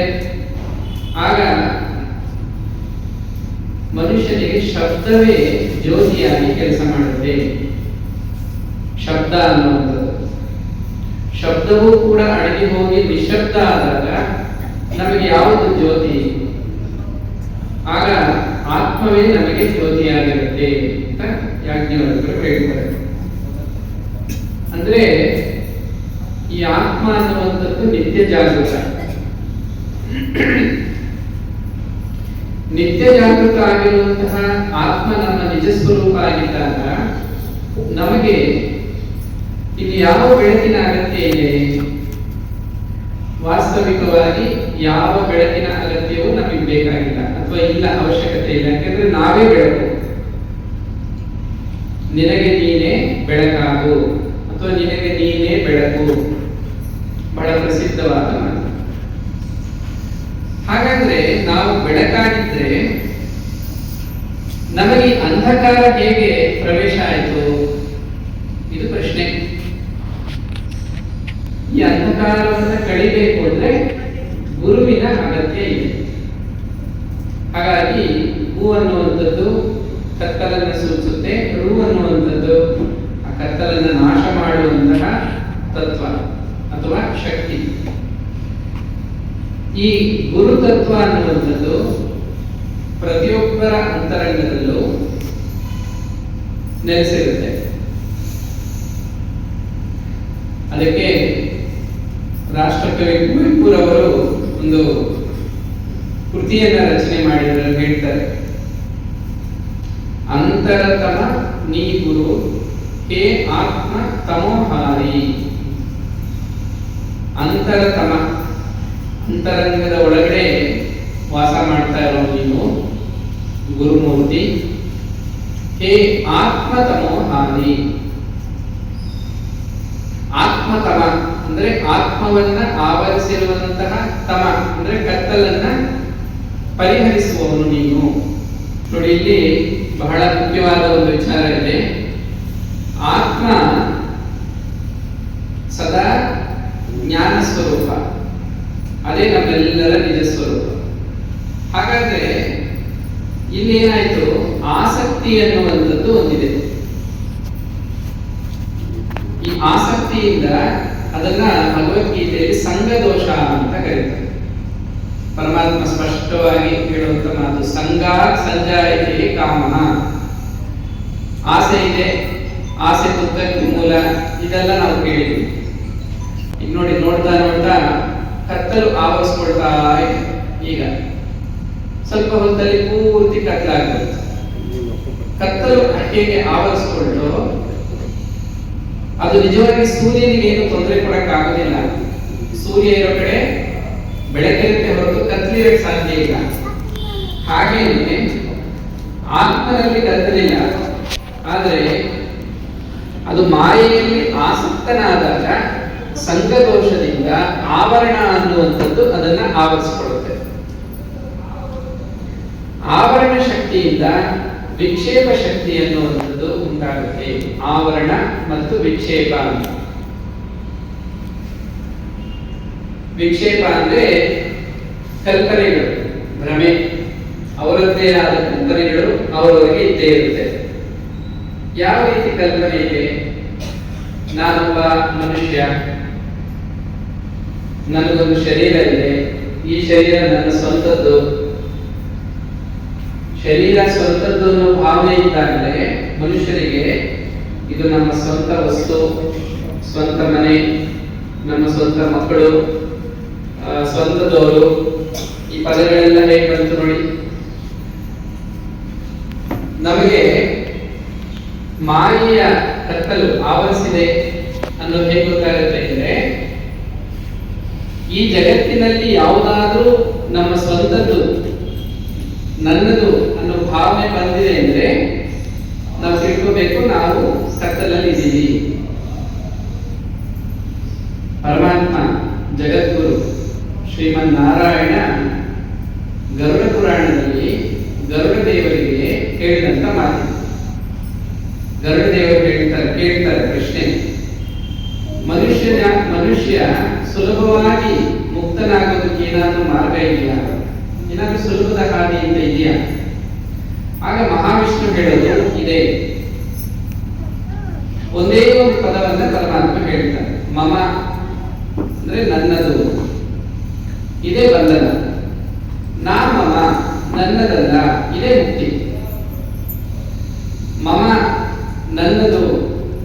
ಆಗ ಮನುಷ್ಯನಿಗೆ ಶಬ್ದವೇ ಜ್ಯೋತಿಯಾಗಿ ಕೆಲಸ ಮಾಡುತ್ತೆ. ಶಬ್ದ ಅನ್ನುವಂಥದ್ದು, ಶಬ್ದವೂ ಕೂಡ ಅಡಗಿ ಹೋಗಿ ನಿಶಬ್ದ ಆದಾಗ ನಮಗೆ ಯಾವುದು ಜ್ಯೋತಿ? ಆಗ ಆತ್ಮವೇ ನಮಗೆ ಜ್ಯೋತಿಯಾಗಿರುತ್ತೆ ಅಂತ ಯಾಜ್ಞವಲ್ಕ್ಯರು ಹೇಳ್ತಾರೆ. ಅಂದ್ರೆ ಈ ಆತ್ಮ ಅನ್ನುವಂಥದ್ದು ನಿತ್ಯ ಜಾಗೃತ. ನಿತ್ಯ ಜಾಗೃತ ಆಗಿರುವಂತಹ ಆತ್ಮ ನಮ್ಮ ನಿಜ ಸ್ವರೂಪ ಆಗಿದ್ದಾಗ ನಮಗೆ ಇಲ್ಲಿ ಯಾವ ಬೆಳಕಿನ ಅಗತ್ಯ ಇದೆ? ವಾಸ್ತವಿಕವಾಗಿ ಯಾವ ಬೆಳಕಿನ ಅಗತ್ಯವೂ ನಮಗೆ ಬೇಕಾಗಿಲ್ಲ, ಅಥವಾ ಇಲ್ಲ, ಅವಶ್ಯಕತೆ ಇಲ್ಲ. ಯಾಕಂದ್ರೆ ನಾವೇ ಬೆಳಕು. ನಿನಗೆ ನೀನೇ ಬೆಳಕಾಗು ಅಥವಾ ನಿನಗೆ ನೀನೇ ಬೆಳಕು, ಬಹಳ ಪ್ರಸಿದ್ಧವಾದ ಮಾತು. ಹಾಗಾದ್ರೆ ನಾವು ಬೆಳಕಾಗಿದ್ರೆ ನಮಗೆ ಅಂಧಕಾರ ಹೇಗೆ ಪ್ರವೇಶ ಆಯಿತು? ಇದು ಪ್ರಶ್ನೆ. ಈ ಅಂಧಕಾರವನ್ನು ಕಳಿಬೇಕು ಅಂದ್ರೆ ಗುರುವಿನ ಅಗತ್ಯ ಇದೆ. ಹಾಗಾಗಿ ಹೂ ಅನ್ನುವಂಥದ್ದು ಕತ್ತಲನ್ನು ಸೂಚಿಸುತ್ತೆ, ರು ಅನ್ನುವಂಥದ್ದು ಆ ಕತ್ತಲನ್ನು ನಾಶ ಮಾಡುವಂತಹ ತತ್ವ ಅಥವಾ ಶಕ್ತಿ. ಈ ಗುರುತತ್ವ ಅನ್ನುವಂಥದ್ದು ಪ್ರತಿಯೊಬ್ಬರ ಅಂತರಂಗದಲ್ಲೂ ನೆಲೆಸಿರುತ್ತೆ. ಅದಕ್ಕೆ ರಾಷ್ಟ್ರಕವಿ ಕುವೆಂಪುರವರು ಒಂದು ಕೃತಿಯನ್ನ ರಚನೆ ಮಾಡಿದ್ರು. ಹೇಳ್ತಾರೆ, ಅಂತರತಮ ನೀ ಗುರು ಹೇ ಆತ್ಮ ತಮೋಹಾರಿ. ಅಂತರತಮ, ಅಂತರಂಗದ ಒಳಗಡೆ ವಾಸ ಮಾಡ್ತಾ ಇರೋ ನೀನು ಗುರುಮೂರ್ತಿ. ಹೇ ಆತ್ಮ ತಮೋಹಾರಿ. ಆತ್ಮತಮ ಅಂದ್ರೆ ಆತ್ಮವನ್ನ ಆವರಿಸಿರುವಂತಹ ತಮ ಅಂದ್ರೆ ಕತ್ತಲನ್ನ ಪರಿಹರಿಸುವವನು ನೀನು. ನೋಡಿ, ಇಲ್ಲಿ ಬಹಳ ಮುಖ್ಯವಾದ ಒಂದು ವಿಚಾರ ಇದೆ. ಆತ್ಮ ಸದಾ ಜ್ಞಾನ ಸ್ವರೂಪ, ಅದೇ ನಮ್ಮೆಲ್ಲರ ನಿಜ ಸ್ವರೂಪ. ಹಾಗಾದ್ರೆ ಇಲ್ಲಿ ಏನಾಯ್ತು, ಆಸಕ್ತಿ ಅನ್ನುವಂಥದ್ದು ಒಂದಿದೆ. ಈ ಆಸಕ್ತಿಯಿಂದ ಅದನ್ನ ಭಗವದ್ಗೀತೆಯಲ್ಲಿ ಸಂಘದೋಷ ಅಂತ ಕರೀತಾರೆ. ಪರಮಾತ್ಮ ಸ್ಪಷ್ಟವಾಗಿ ಹೇಳುವಂತ ಮಾತು, ಸಂಘಾ ಸಂಜಾಯತೆ ಕಾಮಃ. ಆಸೆ ಇದೆ, ಆಸೆ ದುಃಖಕ್ಕೆ ಮೂಲ, ಇದೆಲ್ಲ ನಾವು ಕೇಳಿದ್ವಿ. ಈಗ ನೋಡಿ, ನೋಡ್ತಾ ನೋಡ್ತಾ ಕತ್ತಲು ಆವರಿಸ್ಕೊಳ್ತಾ ಇದೆ. ಈಗ ಸ್ವಲ್ಪ ಹೊತ್ತಲ್ಲಿ ಪೂರ್ತಿ ಕತ್ತಲಾಗುತ್ತೆ. ಕತ್ತಲು ಹೇಗೆ ಆವರಿಸ್ಕೊಂಡು ಅದು ನಿಜವಾಗಿ ಸೂರ್ಯನಿಗೆ ಏನು ತೊಂದರೆ ಕೊಡಕ್ಕಾಗೋದಿಲ್ಲ. ಸೂರ್ಯ ಇರೋ ಕಡೆ ಬೆಳಕಿರುತ್ತೆ ಹೊರತು ಕತ್ತಲಿರಕ್ಕೆ ಸಾಧ್ಯ ಇಲ್ಲ. ಹಾಗೇನೆ ಆತ್ಮನಲ್ಲಿ ಕತ್ತಲಿಲ್ಲ, ಆದರೆ ಅದು ಮಾಯೆಯಲ್ಲಿ ಆಸಕ್ತನಾದಾಗ ಸಂಘದೋಷದಿಂದ ಆವರಣ ಅನ್ನುವಂಥದ್ದು ಅದನ್ನ ಆವರಿಸಿಕೊಳ್ಳುತ್ತೆ. ಆವರಣ ಶಕ್ತಿಯಿಂದ ವಿಕ್ಷೇಪ ಶಕ್ತಿ ಅನ್ನುವಂಥದ್ದು ಉಂಟಾಗುತ್ತೆ. ಆವರಣ ಮತ್ತು ವಿಕ್ಷೇಪ. ವಿಕ್ಷೇಪ ಅಂದ್ರೆ ಕಲ್ಪನೆಗಳು, ಭ್ರಮೆ, ಅವರದ್ದೇ ಆದ ಕಲ್ಪನೆಗಳು ಅವರವರಿಗೆ ಇದ್ದೇ ಇರುತ್ತೆ. ಯಾವ ರೀತಿ ಕಲ್ಪನೆ ಇದೆ? ನಾನೊಬ್ಬ ಮನುಷ್ಯ, ನನಗೊಂದು ಶರೀರ ಇದೆ, ಈ ಶರೀರ ನನ್ನ ಸ್ವಂತದ್ದು. ಶರೀರ ಸ್ವಂತದ್ದು ಅನ್ನೋ ಭಾವನೆ ಇದ್ದಾಗಲೇ ಮನುಷ್ಯರಿಗೆ ಇದು ನಮ್ಮ ಸ್ವಂತ ವಸ್ತು, ಸ್ವಂತ ಮನೆ, ನಮ್ಮ ಸ್ವಂತ ಮಕ್ಕಳು, ಸ್ವಂತದವರು, ಈ ಪದಗಳೆಲ್ಲ ಹೇಗೆ ಬಂತು ನೋಡಿ. ನಮಗೆ ಮಾಯೆಯ ಕತ್ತಲು ಆವರಿಸಿದೆ ಅನ್ನೋದು ಹೇಗೆ ಗೊತ್ತಾಗುತ್ತೆ ಅಂದ್ರೆ, ಈ ಜಗತ್ತಿನಲ್ಲಿ ಯಾವುದಾದ್ರೂ ನಮ್ಮ ಸ್ವಂತದ್ದು, ನನ್ನದು ಅನ್ನೋ ಭಾವನೆ ಬಂದಿದೆ ಅಂದ್ರೆ ನಾವು ತಿಳ್ಕೋಬೇಕು, ನಾವು ಕತ್ತಲಲ್ಲಿ ಇದ್ದೀವಿ. ಪರಮಾತ್ಮ ಜಗದ್ಗುರು ಶ್ರೀಮನ್ ನಾರಾಯಣ ಗರುಡ ಪುರಾಣದಲ್ಲಿ ಗರುಡ ದೇವರಿಗೆ ಹೇಳಿದಂತ ಮಾತು. ಗರುಡ ದೇವರು ಕೇಳ್ತಾರೆ ಪ್ರಶ್ನೆ, ಮನುಷ್ಯ ಸುಲಭವಾಗಿ ಮುಕ್ತನಾಗೋದಕ್ಕೆ ಏನಾದ್ರೂ ಮಾರ್ಗ ಇದೆಯಾ? ಏನಾದ್ರೂ ಸುಲಭದ ಹಾದಿ ಅಂತ ಇದೆಯಾ? ಆಗ ಮಹಾವಿಷ್ಣು ಹೇಳೋದು ಇದೆ. ಒಂದೇ ಒಂದು ಪದವನ್ನ ಪರಮಾತ್ಮ ಹೇಳ್ತಾರೆ, ಮಮ ಅಂದ್ರೆ ನನ್ನದು, ಇದೇ ಬಂಧನ. ನಾ ಮಮ ನನ್ನದಲ್ಲ, ಇದೇ ಮುಕ್ತಿ. ಮಮ ನನ್ನದು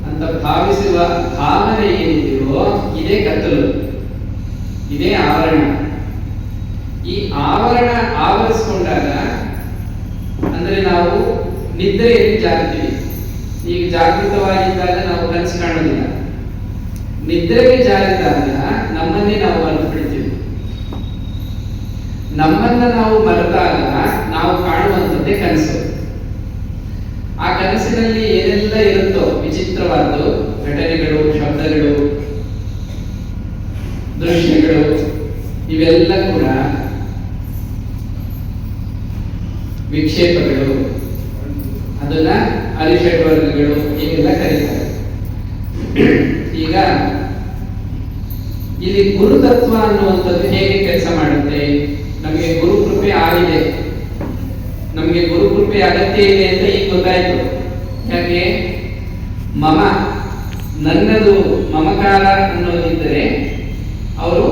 ಅಂತ ಭಾವಿಸುವ ಭಾವನೆ ಏನಿದೆಯೋ ಇದೇ ಕತ್ತಲು, ಇದೇ ಆವರಣ. ಈ ಆವರಣ ಆವರಿಸಿಕೊಂಡಾಗ ಅಂದ್ರೆ ನಾವು ನಿದ್ರೆಯಲ್ಲಿ ಜಾಗ್ತೀವಿ. ಈಗ ಜಾಗೃತವಾಗಿದ್ದಾಗ ನಾವು ಕನಸು ಕಾಣೋದಿಲ್ಲ. ನಿದ್ರೆಗೆ ಜಾರಿದಾಗ ನಮ್ಮನ್ನೇ ನಾವು ಮರೆತು ಬಿಡ್ತೀವಿ. ನಮ್ಮನ್ನ ನಾವು ಮರೆತಾಗ ನಾವು ಕಾಣುವಂಥದ್ದೇ ಕನಸು. ಆ ಕನಸಿನಲ್ಲಿ ಏನೆಲ್ಲ ಇರುತ್ತೋ ವಿಚಿತ್ರವಾದ್ದು ಘಟನೆಗಳು, ಶಬ್ದಗಳು, ದೃಶ್ಯಗಳು, ಇವೆಲ್ಲ ಕೂಡ ವಿಕ್ಷೇಪಗಳು. ಅದನ್ನ ಅರಿಷಡ್ವರ್ಗಗಳು ಹೀಗೆಲ್ಲ ಕರೀತಾರೆ. ಈಗ ಇಲ್ಲಿ ಗುರುತತ್ವ ಅನ್ನುವಂಥದ್ದು ಹೇಗೆ ಕೆಲಸ ಮಾಡುತ್ತೆ? ನಮಗೆ ಗುರುಕೃಪೆ ಆಗಿದೆ, ನಮಗೆ ಗುರುಕೃಪೆ ಅಗತ್ಯ ಇದೆ ಅಂತ ಈಗ ಗೊತ್ತಾಯ್ತು. ಯಾಕೆ? ಮಮ ನನ್ನದು ಮಮಕಾರ ಅನ್ನೋದಿದ್ದರೆ ಅವರು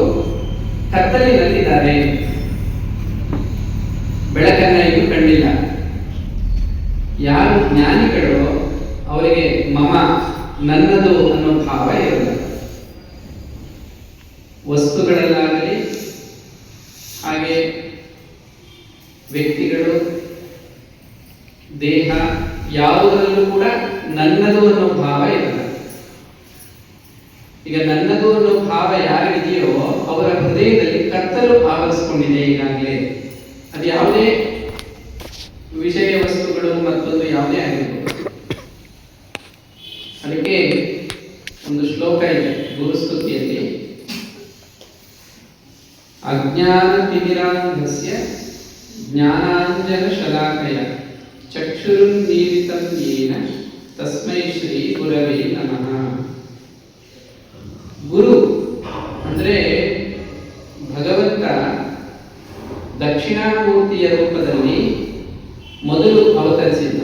ಕತ್ತಲಿನಲ್ಲಿದ್ದಾರೆ, ಬೆಳಕನ್ನ ಇನ್ನೂ ಕಂಡಿಲ್ಲ. ಯಾರು ಜ್ಞಾನಿಗಳು ಅವರಿಗೆ ಮಮ ನನ್ನದು ಅನ್ನೋ ಭಾವ ಇರಲ್ಲ. ವಸ್ತುಗಳಲ್ಲಾಗಲಿ ಹಾಗೆ ವ್ಯಕ್ತಿಗಳು, ದೇಹ ಯಾವುದರಲ್ಲೂ ಕೂಡ ನನ್ನದು ಅನ್ನೋ ಭಾವ ಇರಲ್ಲ. ಈಗ ನನ್ನದು ಅನ್ನೋ ಭಾವ ಯಾರಿದೆಯೋ ಅವರ ಹೃದಯದಲ್ಲಿ ಕತ್ತಲು ಆವರಿಸಿಕೊಂಡಿದೆ ಈಗಾಗಲೇ. ಅದು ಯಾವುದೇ ವಿಷಯ ವಸ್ತುಗಳು ಮತ್ತೊಂದು ಯಾವುದೇ ಆಗಿರ್ಬೋದು. ಅದಕ್ಕೆ ಒಂದು ಶ್ಲೋಕ ಇದೆ ಗುರುಸ್ತುತಿಯಲ್ಲಿ, ಅಜ್ಞಾನ ತಿಮಿರಾಂಧಸ್ಯ ಜ್ಞಾನಾಂಜನ ಶಲಾಕಯ ಚಕ್ಷುರುನ್ಮೀಲಿತಂ ಯೇನ ತಸ್ಮೈ ಶ್ರೀ ಗುರವೇ ನಮಃ. ಗುರು ಅಂದ್ರೆ ಭಗವಂತ ದಕ್ಷಿಣಾಮೂರ್ತಿಯ ರೂಪದಲ್ಲಿ ಮೊದಲು ಅವತರಿಸಿದ್ದ.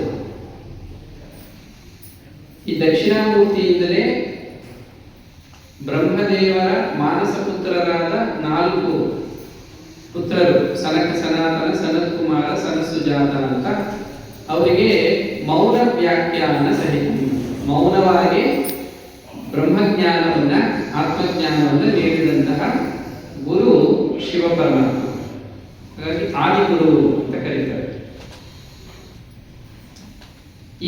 ಈ ದಕ್ಷಿಣಾಮೂರ್ತಿಯಿಂದಲೇ ಬ್ರಹ್ಮದೇವರ ಮಾನಸ ಪುತ್ರರಾದ 4 ಪುತ್ರರು, ಸನಕ ಸನಾತನ, ಸನತ್ ಕುಮಾರ, ಸನಸುಜಾತ ಅಂತ, ಅವರಿಗೆ ಮೌನ ವ್ಯಾಖ್ಯಾನ ಸಹಿತ ಮೌನವಾಗಿ ಬ್ರಹ್ಮಜ್ಞಾನವನ್ನ ಆತ್ಮಜ್ಞಾನವನ್ನು ನೀಡಿದಂತಹ ಗುರು ಶಿವ ಪರಮಾತ್ಮ. ಹಾಗಾಗಿ ಆದಿಗುರು ಅಂತ ಕರೀತಾರೆ.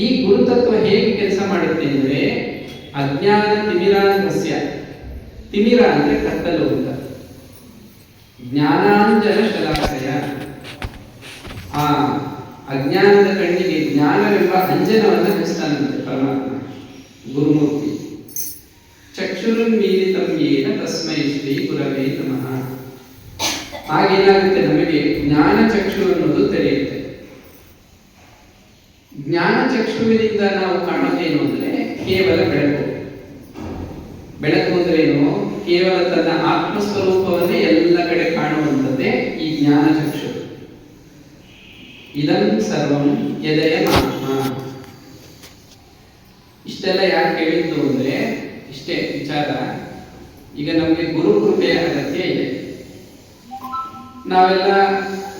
ಈ ಗುರುತತ್ವ ಹೇಗೆ ಕೆಲಸ ಮಾಡುತ್ತೆ ಅಂದ್ರೆ, ಅಜ್ಞಾನ ತಿಮಿರಾಂಧಸ್ಯ, ತಿಮಿರ ಅಂದ್ರೆ ಕತ್ತಲು ಅಂತ, ಜ್ಞಾನಾಂಜನ ಶಲಾಕಯ, ಆ ಅಜ್ಞಾನದ ಕಣ್ಣಿಗೆ ಜ್ಞಾನವೆಂಬ ಅಂಜನವನ್ನು ಹಚ್ತಾನಂತೆ ಪರಮಾತ್ಮ ಗುರುಮೂರ್ತಿ. ಚಕ್ಷುರುನ್ಮೀಲಿತಂ ಯೇನ ತಸ್ಮೈ ಶ್ರೀ ಗುರವೇ ನಮಃ. ಹಾಗೇನಾಗುತ್ತೆ, ನಮಗೆ ಜ್ಞಾನ ಚಕ್ಷು ಅನ್ನೋದು ತೆರೆಯುತ್ತೆ. ಜ್ಞಾನ ಚಕ್ಷುವಿನಿಂದ ನಾವು ಕಾಣೋದೇನು ಅಂದ್ರೆ ಕೇವಲ ಬೆಳಕು. ಬೆಳಕು ಅಂದ್ರೇನು? ಕೇವಲ ತನ್ನ ಆತ್ಮಸ್ವರೂಪವನ್ನೇ ಎಲ್ಲ ಕಡೆ ಕಾಣುವಂಥದ್ದೇ ಈ ಜ್ಞಾನ ಚಕ್ಷು. ಇದಂ ಸರ್ವಂ ಯದಯ ಆತ್ಮ. ಇಷ್ಟೆಲ್ಲ ಯಾಕೆ ಹೇಳಿದ್ದು ಅಂದ್ರೆ ಇಷ್ಟೇ ವಿಚಾರ. ಈಗ ನಮಗೆ ಗುರು ಕೃಪೆಯ ಅಗತ್ಯ ಇದೆ. ನಾವೆಲ್ಲ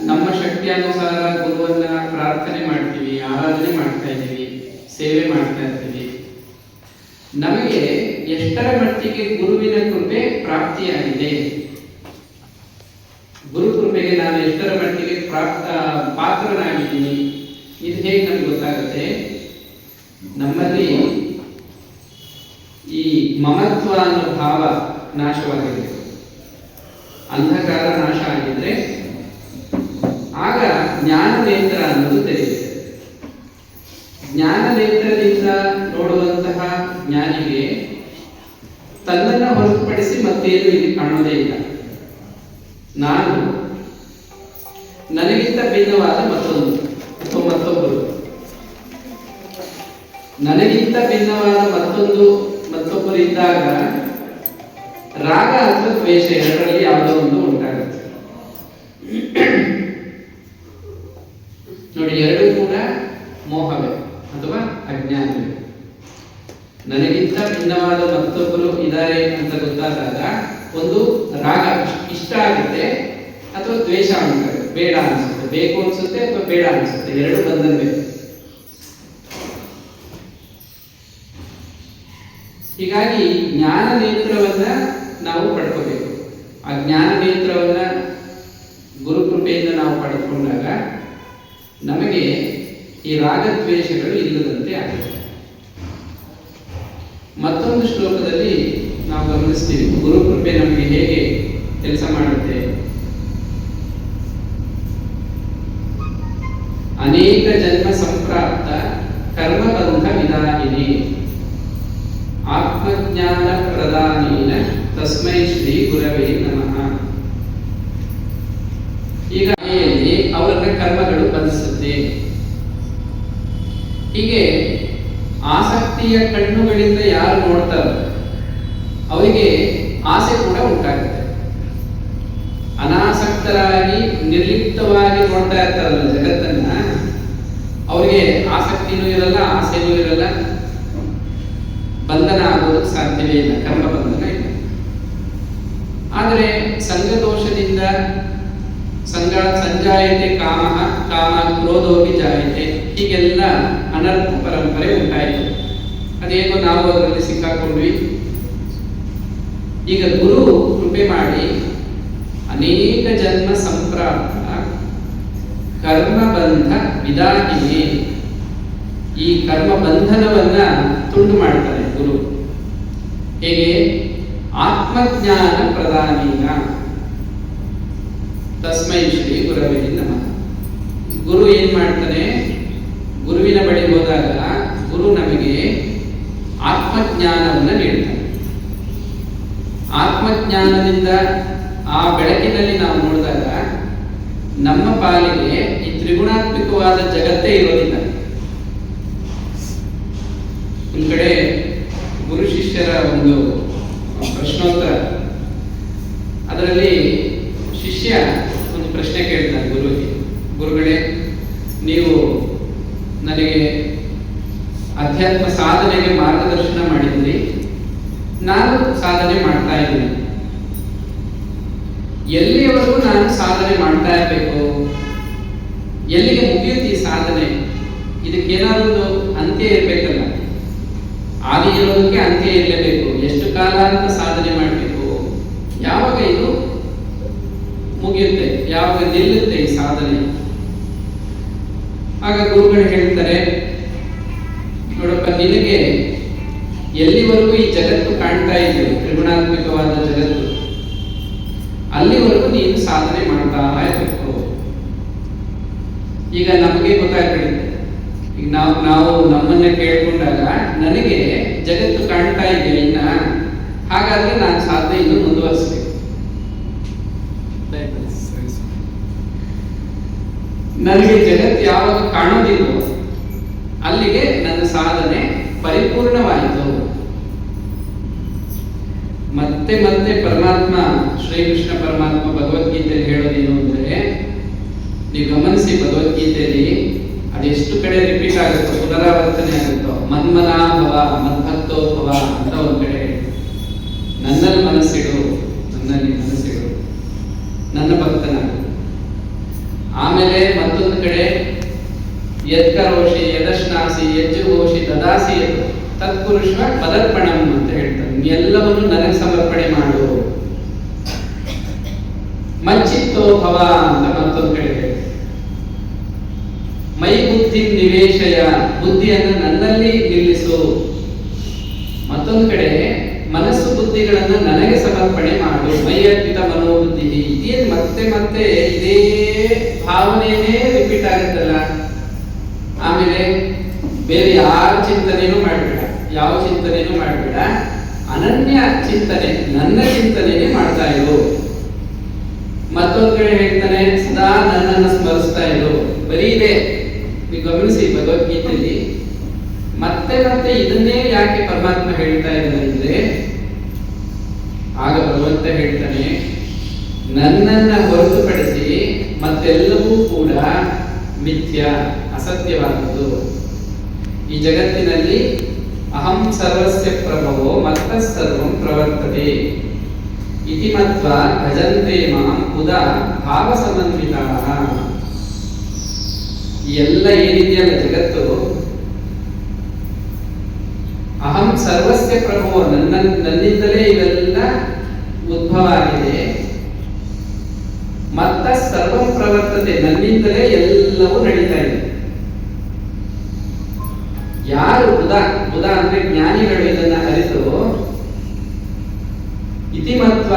ನಮ್ಮ ಶಕ್ತಿಯಾನುಸಾರ ಗುರುವನ್ನ ಪ್ರಾರ್ಥನೆ ಮಾಡ್ತೀವಿ, ಆರಾಧನೆ ಮಾಡ್ತಾ ಇದ್ದೀವಿ, ಸೇವೆ ಮಾಡ್ತಾ ಇರ್ತೀವಿ. ನಮಗೆ ಎಷ್ಟರ ಮಟ್ಟಿಗೆ ಗುರುವಿನ ಕೃಪೆ ಪ್ರಾಪ್ತಿಯಾಗಿದೆ, ಗುರು ಕೃಪೆಗೆ ನಾನು ಎಷ್ಟರ ಮಟ್ಟಿಗೆ ಪಾತ್ರನಾಗಿದ್ದೀನಿ, ಇದು ಹೇಗೆ ನಮ್ಗೆ ಗೊತ್ತಾಗುತ್ತೆ? ನಮ್ಮಲ್ಲಿ ಈ ಮಮತ್ವ ಅನ್ನೋ ಭಾವ ನಾಶವಾಗಿದೆ, ಅಂಧಕಾರ ನಾಶ ಆಗಿದ್ರೆ ಆಗ ಜ್ಞಾನ ನೇತ್ರ ಅನ್ನೋದು ತೆರೆಯುತ್ತೆ. ಜ್ಞಾನ ನೇತ್ರದಿಂದ ನೋಡುವಂತಹ ಜ್ಞಾನಿಗೆ ತನ್ನನ್ನು ಹೊರತುಪಡಿಸಿ ಮತ್ತೇನು ಇಲ್ಲಿ ಕಾಣೋದೇ ಇಲ್ಲ. ನಾನು ನನಗಿಂತ ಭಿನ್ನವಾದ ಮತ್ತೊಬ್ಬರು, ನನಗಿಂತ ಭಿನ್ನವಾದ ಮತ್ತೊಬ್ಬರು ಇದ್ದಾಗ ರಾಗ ಅಥವಾ ದ್ವೇಷ ಎರಡರಲ್ಲಿ ಯಾವುದೋ ಒಂದು ಉಂಟಾಗುತ್ತೆ. ನೋಡಿ, ಎರಡೂ ಕೂಡ ಮೋಹವೇ ಅಥವಾ ಅಜ್ಞಾನವೇ. ನನಗಿಂತ ಭಿನ್ನವಾದ ಮತ್ತೊಬ್ಬರು ಇದ್ದಾರೆ ಅಂತ ಗೊತ್ತಾದಾಗ ಒಂದು ರಾಗ ಇಷ್ಟ ಆಗುತ್ತೆ ಅಥವಾ ದ್ವೇಷ ಆಗುತ್ತೆ, ಬೇಡ ಅನಿಸುತ್ತೆ, ಬೇಕು ಅನಿಸುತ್ತೆ ಅಥವಾ ಬೇಡ ಅನಿಸುತ್ತೆ, ಎರಡು ಬಂದಂಗೆ. ಹೀಗಾಗಿ ಜ್ಞಾನ ನೇತ್ರವನ್ನ ನಾವು ಪಡ್ಕೋಬೇಕು. ಆ ಜ್ಞಾನ ನೇತ್ರವನ್ನ ಗುರುಕೃಪೆಯಿಂದ ನಾವು ಪಡೆದುಕೊಂಡಾಗ ನಮಗೆ ಈ ರಾಗದ್ವೇಷಗಳು ಇಲ್ಲದಂತೆ ಆಗುತ್ತೆ. ಮತ್ತೊಂದು ಶ್ಲೋಕದಲ್ಲಿ ನಾವು ಗಮನಿಸ್ತೀವಿ ಗುರುಕೃಪೆ ನಮಗೆ ಹೇಗೆ ಕೆಲಸ ಮಾಡುತ್ತೆ. ಅನೇಕ ಜನ್ಮ ಸಂಪ್ರಾಪ್ತ ಕರ್ಮಬಂಧ ವಿದಾಯಿನಿ ಆತ್ಮಜ್ಞಾನ ಪ್ರದಾನೇನ ತಸ್ಮೈ ಶ್ರೀ ಗುರವೇ ನಮಃ. ಈಗ ಅವರನ್ನ ಕರ್ಮಗಳು ಬಂಧಿಸುತ್ತೆ. ಹೀಗೆ ಆಸಕ್ತಿಯ ಕಣ್ಣುಗಳಿಂದ ಯಾರು ನೋಡ್ತಾರೋ ಅವರಿಗೆ ಆಸೆ ಕೂಡ ಉಂಟಾಗುತ್ತೆ. ಅನಾಸಕ್ತರಾಗಿ ನಿರ್ಲಿಪ್ತವಾಗಿ ನೋಡ್ತಾ ಇರ್ತಾರಲ್ಲ ಜಗತ್ತನ್ನ, ಅವರಿಗೆ ಆಸಕ್ತಿನೂ ಇರಲ್ಲ, ಆಸೆನೂ ಇರಲ್ಲ, ಬಂಧನ ಆಗೋದಕ್ಕೆ ಸಾಧ್ಯವೇ ಇಲ್ಲ, ಕರ್ಮ ಬಂಧನ ಇಲ್ಲ. ಆದರೆ ಸಂಘದೋಷದಿಂದ ಸಂಜಾಯತೆ ಕಾಮ ಕಾಮ ಕ್ರೋಧೋಪಿ ಜಾಯತೆ, ಹೀಗೆಲ್ಲ ಅನರ್ಥ ಪರಂಪರೆ ಉಂಟಾಯಿತು. ಅದೇನೋ ನಾವು ಅದರಲ್ಲಿ ಸಿಕ್ಕಾಕೊಂಡ್ವಿ. ಈಗ ಗುರು ಕೃಪೆ ಮಾಡಿ ಅನೇಕ ಜನ್ಮ ಸಂಪ್ರಾಪ್ತ ಕರ್ಮಬಂಧ ವಿದಾಹಿನಿ, ಈ ಕರ್ಮ ಬಂಧನವನ್ನ ತುಂಡು ಮಾಡ್ತಾರೆ ಗುರು. ಹೇಗೆ? ಆತ್ಮಜ್ಞಾನ ಪ್ರದಾನೀನ ತಸ್ಮೈ ಶ್ರೀ ಗುರವೇ ನಮಃ. ಗುರು ಏನ್ ಮಾಡ್ತಾನೆ? ಗುರುವಿನ ಬಳಿ ಹೋದಾಗ ಗುರು ನಮಗೆ ಆತ್ಮಜ್ಞಾನವನ್ನು ನೀಡ್ತಾನೆ. ಆತ್ಮಜ್ಞಾನದಿಂದ ಆ ಬೆಳಕಿನಲ್ಲಿ ನಾವು ನೋಡಿದಾಗ ನಮ್ಮ ಪಾಲಿಗೆ ಈ ತ್ರಿಗುಣಾತ್ಮಕವಾದ ಜಗತ್ತೇ ಇರೋದಿಲ್ಲ. ಒಂದು ಕಡೆ ಗುರು ಶಿಷ್ಯರ ಒಂದು ಪ್ರಶ್ನೋತ್ತರ, ಅದರಲ್ಲಿ ಶಿಷ್ಯ ಒಂದು ಪ್ರಶ್ನೆ ಕೇಳ್ತಾನೆ ಗುರುವಿಗೆ, ಗುರುಗಳೇ, ನೀವು ನನಗೆ ಅಧ್ಯಾತ್ಮ ಸಾಧನೆಗೆ ಮಾರ್ಗದರ್ಶನ ಮಾಡಿದ್ರಿ, ನಾನು ಸಾಧನೆ ಮಾಡ್ತಾ ಇದ್ದೀನಿ. ಎಲ್ಲಿಯವರೆಗೂ ನಾನು ಸಾಧನೆ ಮಾಡ್ತಾ ಇರಬೇಕು? ಎಲ್ಲಿಗೆ ಮುಗಿಯುತ್ತೆ ಈ ಸಾಧನೆ? ಇದಕ್ಕೇನಾದ್ರು ಅಂತ್ಯ ಇರಬೇಕಲ್ಲ. ಆದಿ ಇರೋದಕ್ಕೆ ಅಂತ್ಯ ಇರಲೇಬೇಕು. ಎಷ್ಟು ಕಾಲ ಅಂತ ಸಾಧನೆ ಮಾಡಬೇಕು? ಯಾವಾಗ ಇದು ಮುಗಿಯುತ್ತೆ? ಯಾವಾಗ ನಿಲ್ಲುತ್ತೆ ಈ ಸಾಧನೆ? ಆಗ ಗುರುಗಳು ಹೇಳ್ತಾರೆ, ನೋಡಪ್ಪ, ನಿನಗೆ ಎಲ್ಲಿವರೆಗೂ ಈ ಜಗತ್ತು ಕಾಣ್ತಾ ಇದೆ, ತ್ರಿಗುಣಾತ್ಮಕವಾದ ಜಗತ್ತು, ಅಲ್ಲಿವರೆಗೂ ನೀನು ಸಾಧನೆ ಮಾಡ್ತಾ ಇರಬೇಕು. ಈಗ ನಮಗೆ ಗೊತ್ತಾಗ್ಬಿಡುತ್ತೆ. ಈಗ ನಾವು ನಮ್ಮನ್ನ ಕೇಳ್ಕೊಂಡಾಗ ನನಗೆ ಜಗತ್ತು ಕಾಣ್ತಾ ಇದೆ ಇನ್ನ, ಹಾಗಾದ್ರೆ ನಾನು ಸಾಧನೆ ಇನ್ನು ಮುಂದುವರಿಸಬೇಕು. ನನಗೆ ಜಗತ್ತು ಯಾವಾಗ ಕಾಣೋದಿಲ್ವೋ ಅಲ್ಲಿಗೆ ನನ್ನ ಸಾಧನೆ ಪರಿಪೂರ್ಣವಾಯಿತು. ಮತ್ತೆ ಮತ್ತೆ ಪರಮಾತ್ಮ, ಶ್ರೀಕೃಷ್ಣ ಪರಮಾತ್ಮ ಭಗವದ್ಗೀತೆಯಲ್ಲಿ ಹೇಳೋದೇನು ಅಂದ್ರೆ, ನೀವು ಗಮನಿಸಿ, ಭಗವದ್ಗೀತೆಯಲ್ಲಿ ಅದೆಷ್ಟು ಕಡೆ ರಿಪೀಟ್ ಆಗುತ್ತೋ, ಪುನರಾವರ್ತನೆ ಆಗುತ್ತೋ, ಮನ್ಮನಾಭವ ಮದ್ಭಕ್ತೋ ಭವ ಅಂತ ಒಂದು ಕಡೆ, ನನ್ನಲ್ಲಿ ಮನಸ್ಸಿಡು, ನನ್ನಲ್ಲಿ ಮನಸ್ಸಿಡು, ನನ್ನ ಭಕ್ತನಾಗು. ಆಮೇಲೆ ಮತ್ತೊಂದು ಕಡೆ ಯತ್ಕರೋಷಿ ಯದಶ್ನಾಸಿ ಯಜ್ಜುಘೋಷಿ ತದಾಸಿ ತತ್ಪುರುಷ ಪದರ್ಪಣಂ ಅಂತ ಹೇಳ್ತಾರೆ. ಎಲ್ಲವನ್ನು ನನಗೆ ಸಮರ್ಪಣೆ ಮಾಡು. ಮಚ್ಚಿತ್ತೋ ಭವ ಅಂತ ಮತ್ತೊಂದು ಕಡೆ ಹೇಳ್ತಾರೆ. ಮೈ ಬುದ್ಧಿ ನಿವೇಶಯ, ಬುದ್ಧಿಯನ್ನು ನನ್ನಲ್ಲಿ ನಿಲ್ಲಿಸು. ಮತ್ತೊಂದು ಕಡೆ ಮನಸ್ಸು ಬುದ್ಧಿಗಳನ್ನು ನನಗೆ ಸಮರ್ಪಣೆ ಮಾಡು. ಮೈಯರ್ಪಿತ ಮನೋಬುದ್ಧಿ. ಇದೇನು ಮತ್ತೆ ಮತ್ತೆ ಇದೇ ಭಾವನೆಯೇ ರಿಪೀಟ್ ಆಗುತ್ತಲ್ಲ. ಆಮೇಲೆ ಬೇರೆ ಯಾರ ಚಿಂತನೆನೂ ಮಾಡಬೇಡ, ಯಾವ ಚಿಂತನೆನೂ ಮಾಡಬೇಡ, ಅನನ್ಯ ಚಿಂತನೆ, ನನ್ನ ಚಿಂತನೆನೇ ಮಾಡ್ತಾ ಇರು. ಮತ್ತೊಂದು ಕಡೆ ಹೇಳ್ತಾನೆ, ಸದಾ ನನ್ನನ್ನು ಸ್ಮರಿಸ್ತಾ ಇರು. ಬರೀ ಇದೆ. ನೀವು ಗಮನಿಸಿ, ಭಗವದ್ಗೀತೆಯಲ್ಲಿ ಮತ್ತೆ ಮತ್ತೆ ಇದನ್ನೇ ಯಾಕೆ ಪರಮಾತ್ಮ ಹೇಳ್ತಾ ಇದ್ದಾನೆ ಅಂದ್ರೆ, ಆಗ ಭಗವಂತ ಹೇಳ್ತಾನೆ, ನನ್ನನ್ನ ಹೊರತುಪಡಿಸಿ ಮತ್ತೆಲ್ಲವೂ ಕೂಡ ಮಿಥ್ಯ, ಅಸತ್ಯವಾದದ್ದು. ಈ ಜಗತ್ತಿನಲ್ಲಿ ಅಹಂ ಸರ್ವಸ್ಯ ಪ್ರಭವೋ ಮತ್ತಃ ಸರ್ವಂ ಪ್ರವರ್ತತೆ ಇತಿ ಮತ್ವಾ ಭಜಂತೆ ಮಾಂ ಉದಾ ಭಾವ ಸಮನ್ವಿತಾಃ. ಎಲ್ಲ ಏನಿದೆಯಲ್ಲ ಜಗತ್ತು, ಅಹಂ ಸರ್ವಸ್ಯ ಪ್ರಭೋ, ನನ್ನಿಂದಲೇ ಇವೆಲ್ಲ ಉದ್ಭವ ಆಗಿದೆ. ಮತ್ತ ಸರ್ವಂ ಪ್ರವರ್ತತೆ, ನನ್ನಿಂದಲೇ ಎಲ್ಲವೂ ನಡೀತಾ ಇದೆ. ಯಾರು ಬುಧ ಅಂದ್ರೆ ಜ್ಞಾನಿಗಳು ಇದನ್ನ ಅರಿತು ಇತಿಮತ್ವ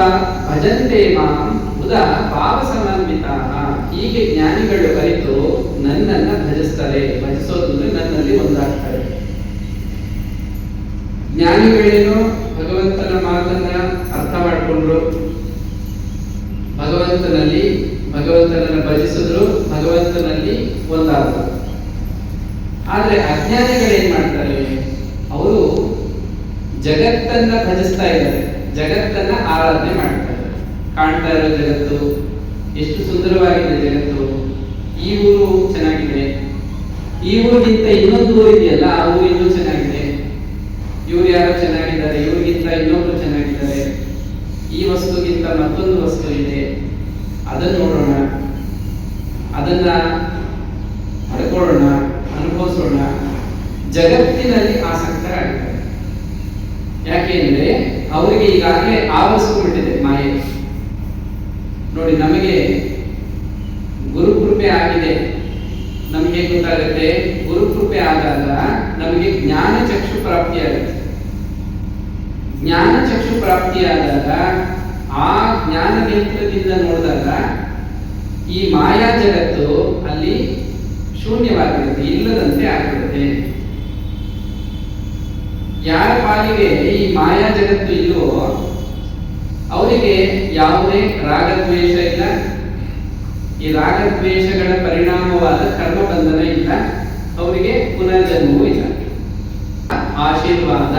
ಭಜಂತೆ ಮಾಂ ಬುಧ ಭಾವ ಸಮನ್ವಿತಾಃ, ಹೀಗೆ ಜ್ಞಾನಿಗಳು ಅರಿತು ನನ್ನನ್ನ ಭಜಿಸ್ತಾರೆ. ಭಜಿಸೋದು ನನ್ನಲ್ಲಿ ಒಂದಾಗ್ತಾರೆ. ಜ್ಞಾನಿಗಳೇನು ಭಗವಂತನ ಮಾತನ್ನ ಅರ್ಥ ಮಾಡಿಕೊಂಡ್ರು, ಭಗವಂತನನ್ನ ಭಜಿಸಿದ್ರು, ಭಗವಂತನಲ್ಲಿ ಒಂದಾದ್ರು. ಆದ್ರೆ ಅಜ್ಞಾನಿಗಳೇನ್ ಮಾಡ್ತಾರೆ? ಅವರು ಜಗತ್ತನ್ನ ಭಜಿಸ್ತಾ ಇದ್ದಾರೆ, ಜಗತ್ತನ್ನ ಆರಾಧನೆ ಮಾಡ್ತಾರೆ. ಕಾಣ್ತಾ ಇರೋ ಜಗತ್ತು ಎಷ್ಟು ಸುಂದರವಾಗಿದೆ ಜಗತ್ತು, ಈ ಊರು ಚೆನ್ನಾಗಿದೆ, ಈ ಊರಿಗಿಂತ ಇನ್ನೊಂದು ಊರು ಇದೆಯಲ್ಲ ಆ ಊರು ಇನ್ನೂ ಚೆನ್ನಾಗಿದೆ, ಇವ್ರು ಯಾರೋ ಚೆನ್ನಾಗಿದ್ದಾರೆ, ಇವ್ರಿಗಿಂತ ಇನ್ನೊಬ್ರು ಚೆನ್ನಾಗಿದ್ದಾರೆ, ಈ ವಸ್ತುಗಿಂತ ಮತ್ತೊಂದು ವಸ್ತು ಇದೆ, ಅದನ್ನು ನೋಡೋಣ, ಅದನ್ನ ಪಡ್ಕೊಳ್ಳೋಣ, ಅನುಭವಿಸೋಣ, ಜಗತ್ತಿನಲ್ಲಿ ಆಸಕ್ತರಾಗಿದ್ದಾರೆ. ಯಾಕೆಂದ್ರೆ ಅವರಿಗೆ ಈಗಾಗಲೇ ಆವರಿಸಿಬಿಟ್ಟಿದೆ ಮಾಯೆ. ನೋಡಿ, ನಮಗೆ ಗುರುಕೃಪೆ ಆಗಿದೆ. ನಮಗೆ ಗೊತ್ತಾಗುತ್ತೆ, ಗುರುಕೃಪೆ ಆದಾಗ ನಮಗೆ ಜ್ಞಾನ ಚಕ್ಷು ಪ್ರಾಪ್ತಿಯಾಗುತ್ತೆ. ಜ್ಞಾನ ಚಕ್ಷು ಪ್ರಾಪ್ತಿಯಾದಾಗ ಆ ಜ್ಞಾನ ನೇತ್ರದಿಂದ ನೋಡಿದಾಗ ಈ ಮಾಯಾ ಜಗತ್ತು ಅಲ್ಲಿ ಶೂನ್ಯವಾಗಿರುತ್ತೆ, ಇಲ್ಲದಂತೆ ಆಗಿರುತ್ತೆ. ಯಾರ ಪಾಲಿಗೆ ಈ ಮಾಯಾ ಜಗತ್ತು ಇಲ್ಲವೋ ಅವರಿಗೆ ಯಾವುದೇ ರಾಗದ್ವೇಷ ಇಲ್ಲ, ಈ ರಾಗದ್ವೇಷಗಳ ಪರಿಣಾಮವಾದ ಕರ್ಮ ಬಂಧನ ಇಲ್ಲ, ಅವರಿಗೆ ಪುನರ್ಜನ್ಮವೂ ಇಲ್ಲ. ಆಶೀರ್ವಾದ,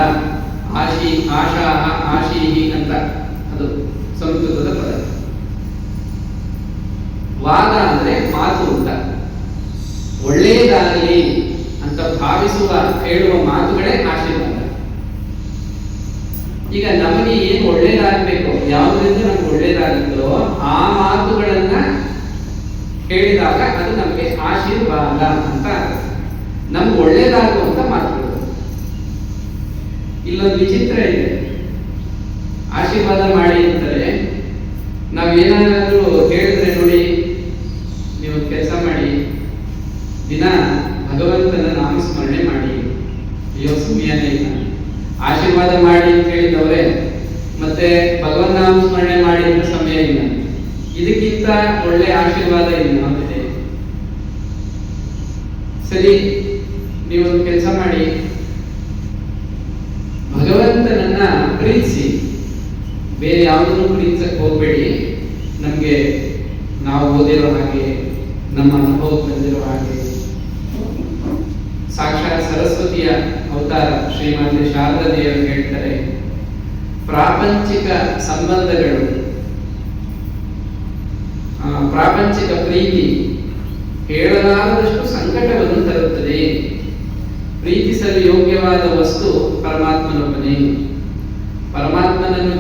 ಆಶಾಹ ಆಶೀಹಿ ಅಂತ ಅದು ಸಂಸ್ಕೃತದ ಪದ. ವಾದ ಅಂದ್ರೆ ಮಾತು ಅಂತ, ಒಳ್ಳೆಯದಾಗಲಿ ಅಂತ ಭಾವಿಸುವ ಹೇಳುವ ಮಾತುಗಳೇ ಆಶೀರ್ವಾದ. ಈಗ ನಮಗೆ ಏನು ಒಳ್ಳೇದಾಗಬೇಕು, ಯಾವುದರಿಂದ ನಮ್ಗೆ ಒಳ್ಳೇದಾಗುತ್ತೋ ಆ ಮಾತುಗಳನ್ನ ಹೇಳಿದಾಗ ಅದು ನಮಗೆ ಆಶೀರ್ವಾದ ಅಂತ. ನಮ್ಗೆ ಒಳ್ಳೇದಾಗುವಂತ ಮಾತುಗಳು. ಇಲ್ಲೊಂದು ವಿಚಿತ್ರ ಇದೆ, ಆಶೀರ್ವಾದ ಮಾಡಿ ಅಂತಾರೆ. ನಾವೇನಾದ್ರೂ ಹೇಳಿದ್ರೆ, ನೋಡಿ ನೀವು ಕೆಲಸ ಮಾಡಿ, ದಿನ ಭಗವಂತನ ನಾಮಸ್ಮರಣೆ ಮಾಡಿ, ಅಯ್ಯೋ ಸುಮ್ಯಾನೇ ಇಲ್ಲ, ಆಶೀರ್ವಾದ ಮಾಡಿ ಅಂತ ಹೇಳಿದವ್ರೆ ಮತ್ತೆ ಭಗವನ್ ನಾಮಸ್ಮರಣೆ ಮಾಡಿ ಅಂತ ಸಮಯ ಇಲ್ಲ. ಇದಕ್ಕಿಂತ ಒಳ್ಳೆ ಆಶೀರ್ವಾದ ಇದೆ. ಸರಿ, ನೀವೊಂದು ಕೆಲಸ ಮಾಡಿ, ಭಗವಂತನನ್ನ ಪ್ರೀತಿಸಿ, ಬೇರೆ ಯಾವುದನ್ನು ಪ್ರೀತಿಸಕ್ಕೆ ಹೋಗ್ಬೇಡಿ. ನಮ್ಗೆ ನಾವು ಓದಿರೋ ಹಾಗೆ, ನಮ್ಮ ಅನುಭವಕ್ಕೆ ಬಂದಿರೋ ಹಾಗೆ, ಸಾಕ್ಷಾತ್ ಸರಸ್ವತಿಯ ಅವತಾರ ಶ್ರೀಮಾತೆ ಶಾರದಾ ದೇವರು ಹೇಳ್ತಾರೆ, ಪ್ರಾಪಂಚಿಕ ಸಂಬಂಧಗಳು, ಪ್ರಾಪಂಚಿಕ ಪ್ರೀತಿ ಹೇಳಲಾರದಷ್ಟು ಸಂಕಟವನ್ನು ತರುತ್ತದೆ. ಪ್ರೀತಿಸಲು ಯೋಗ್ಯವಾದ ವಸ್ತು ಪರಮಾತ್ಮನೊಬ್ಬನೇ. ಪರಮಾತ್ಮನನ್ನು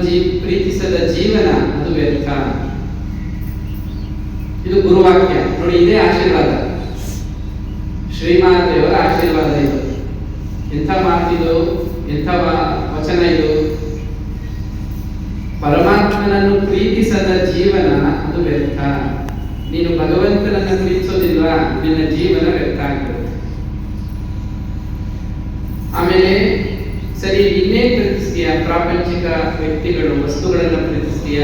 ಪ್ರೀತಿಸದ ಜೀವನ ಅದು ವ್ಯರ್ಥ. ಇದು ಗುರುವಾಕ್ಯ. ನೋಡಿ, ಇದೇ ಆಶೀರ್ವಾದ, ಶ್ರೀಮಾತೆಯವರ ಆಶೀರ್ವಾದ ಇದು. ಎಂಥ ಮಾತಿದು, ಎಂಥ ವಚನ ಇದು. ಪರಮಾತ್ಮನನ್ನು ಪ್ರೀತಿಸದ ಜೀವನ ಅದು ವ್ಯರ್ಥ. ನೀನು ಭಗವಂತನನ್ನು ಪ್ರೀತಿಸೋದಿಲ್ವಾ, ನಿನ್ನ ಜೀವನ ವ್ಯರ್ಥ ಆಗ್ತದೆ. ಆಮೇಲೆ ಸರಿ, ಇನ್ನೇ ಪ್ರೀತಿಸ್ತೀಯ, ಪ್ರಾಪಂಚಿಕ ವ್ಯಕ್ತಿಗಳು, ವಸ್ತುಗಳನ್ನು ಪ್ರೀತಿಸ್ತೀಯ,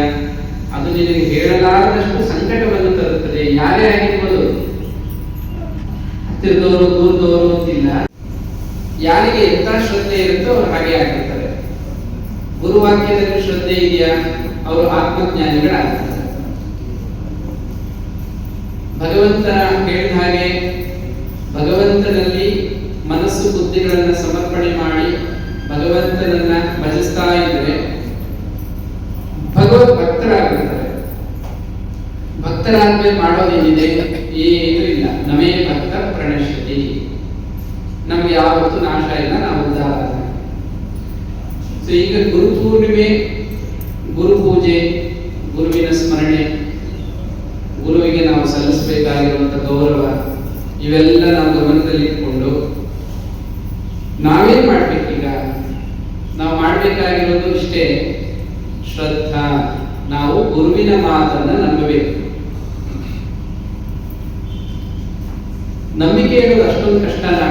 ಅದು ನಿನಗೆ ಹೇಳಲಾರದಷ್ಟು ಸಂಕಟವನ್ನು ತರುತ್ತದೆ. ಯಾರೇ ಆಗಿರ್ಬೋದು, ಹತ್ತಿರದವರು ದೂರದವರು ಅಂತಿಲ್ಲ. ಯಾರಿಗೆ ಎಂತ ಶ್ರದ್ಧೆ ಇರುತ್ತೋ ಅವ್ರು ಹಾಗೆ ಆಗಿರ್ತಾರೆ. ಗುರುವಾಕ್ಯದಲ್ಲಿ ಶ್ರದ್ಧೆ ಇದೆಯಾ, ಅವರು ಆತ್ಮಜ್ಞಾನಿಗಳಾಗ್ತಾರೆ. ಭಗವಂತ ಹೇಳಿದ ಹಾಗೆ ಭಗವಂತನಲ್ಲಿ ಮನಸ್ಸು ಬುದ್ಧಿಗಳನ್ನು ಸಮರ್ಪಣೆ ಮಾಡಿ ಭಗವಂತನನ್ನ ಭಜಿಸ್ತಾ ಇದ್ರೆ ಭಗವತ್ ಭಕ್ತರಾಗಿರ್ತಾರೆ. ಭಕ್ತರಾದ್ಮೇಲೆ ಮಾಡೋದೇನಿದೆ, ಏನೂ ಇಲ್ಲ. ನಮೇ ಭಕ್ತ ಪ್ರಣಶ್ಯತಿ, ನಮ್ಗೆ ಯಾವತ್ತೂ ನಾಶ ಇಲ್ಲ, ನಾವು ಉದ್ಧಾರ. ಸೊ ಈಗ ಗುರು ಪೂರ್ಣಿಮೆ, ಗುರು ಪೂಜೆ, ಗುರುವಿನ ಸ್ಮರಣೆ, ಗುರುವಿಗೆ ನಾವು ಸಲ್ಲಿಸಬೇಕಾಗಿರುವಂತ ಗೌರವ, ಇವೆಲ್ಲ ನಾವು ಗಮನದಲ್ಲಿ ಇಟ್ಕೊಂಡು ನಾವೇನ್ ಮಾಡ್ಬೇಕೀಗ? ನಾವು ಮಾಡ್ಬೇಕಾಗಿರೋದು ಇಷ್ಟೇ, ಶ್ರದ್ಧಾ. ನಾವು ಗುರುವಿನ ಮಾತನ್ನ ನಂಬಬೇಕು. ನಂಬಿಕೆ ಇರೋದು ಅಷ್ಟೊಂದು ಕಷ್ಟನಾ?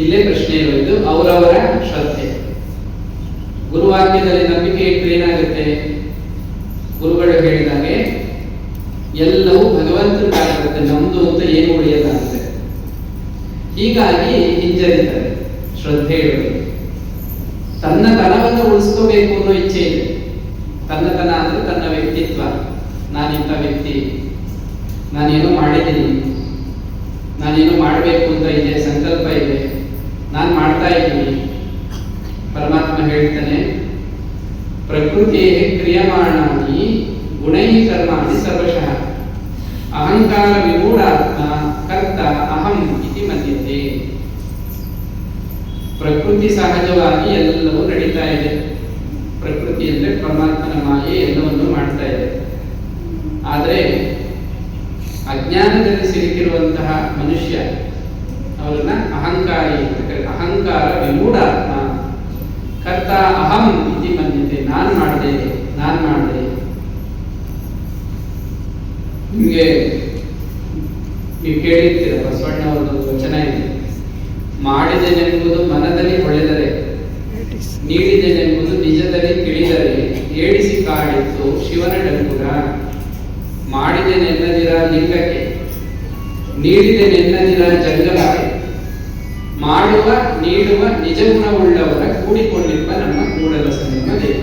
ಇಲ್ಲೇ ಪ್ರಶ್ನೆ ಇರೋದು. ಅವರವರ ಶ್ರದ್ಧೆ. ಗುರುವಾಕ್ಯದಲ್ಲಿ ನಂಬಿಕೆ ಇಟ್ಟರೆ ಏನಾಗುತ್ತೆ? ಗುರುಗಳು ಹೇಳಿದಾಗೆ ಎಲ್ಲವೂ ಭಗವಂತನಾಗಿರುತ್ತೆ, ನಮ್ದು ಅಂತ ಏನು ಉಳಿಯಲಾಗುತ್ತೆ. ಹೀಗಾಗಿ ಹಿಂಜರಿತಾರೆ ಶ್ರದ್ಧೆ ಇರೋದು. ತನ್ನ ತನವನ್ನು ಉಳಿಸ್ಕೋಬೇಕು ಅನ್ನೋ ಇಚ್ಛೆ ಇದೆ. ತನ್ನತನ ಅಂದ್ರೆ ತನ್ನ ವ್ಯಕ್ತಿತ್ವ. ನಾನಿಂಥ ವ್ಯಕ್ತಿ, ನಾನೇನೋ ಮಾಡಿದ್ದೀನಿ, ನಾನೇನೋ ಮಾಡಬೇಕು ಅಂತ ಇದೆ, ಸಂಕಲ್ಪ ಇದೆ, ನಾನು ಮಾಡ್ತಾ ಇದ್ದೀನಿ. ಪರಮಾತ್ಮ ಹೇಳ್ತಾನೆ, ಪ್ರಕೃತಿ ಕ್ರಿಯಮಾಣಾನಿ ಗುಣೈ ಕರ್ಮಾಣಿ ಸರ್ವಶಃ ಅಹಂಕಾರ ವಿಮೂಢಾತ್ಮ ಕರ್ತ ಅಹಂ ಇತಿ ಮನ್ಯತೆ. ಪ್ರಕೃತಿ ಸಹಜವಾಗಿ ಎಲ್ಲವೂ ನಡೀತಾ ಇದೆ. ಪ್ರಕೃತಿ ಅಂದ್ರೆ ಪರಮಾತ್ಮನ ಮಾಯೆ ಎಲ್ಲವನ್ನು ಮಾಡ್ತಾ ಇದೆ. ಆದರೆ ಅಜ್ಞಾನದಲ್ಲಿ ಸಿಲುಕಿರುವಂತಹ ಮನುಷ್ಯ ಅವರನ್ನ ಅಹಂಕಾರಿ ಅಂತ ಕರೀತಾರೆ. ಅಹಂಕಾರ ವಿಮೂಢಾತ್ಮ. ಕರ್ತ ಅಹಂ ಇತಿ ಮನ್ಯತೆ. ನಾನ್ ಮಾಡಿದೆ. ನಿಮ್ಗೆ ನೀವು ಕೇಳಿರ್ತೀರ, ಬಸವಣ್ಣ ಅವರದೊಂದು ವಚನ ಇದೆ, ಮಾಡಿದೆನೆಂಬುದು ಮನದಲ್ಲಿ ಹೊಳೆದರೆ, ನೀಡಿದೆನೆಂಬುದು ನಿಜದಲ್ಲಿ ತಿಳಿದರೆ, ಏಡಿಸಿ ಕಾಡಿತ್ತು ಶಿವನ ಡಂಗುರ. ಮಾಡಿದೆನೆನ್ನದಿರ ಲಿಂಗಕ್ಕೆ, ನೀಡಿದೆನೆನ್ನದಿರ ಜಂಗಲಕ್ಕೆ, ಮಾಡುವ ನೀಡುವ ನಿಜ ಗುಣವುಳ್ಳವರ ಕೂಡಿಕೊಂಡಿರುವ ನಮ್ಮ ಕೂಡಲ ಸಂಗಮ ದೇವ.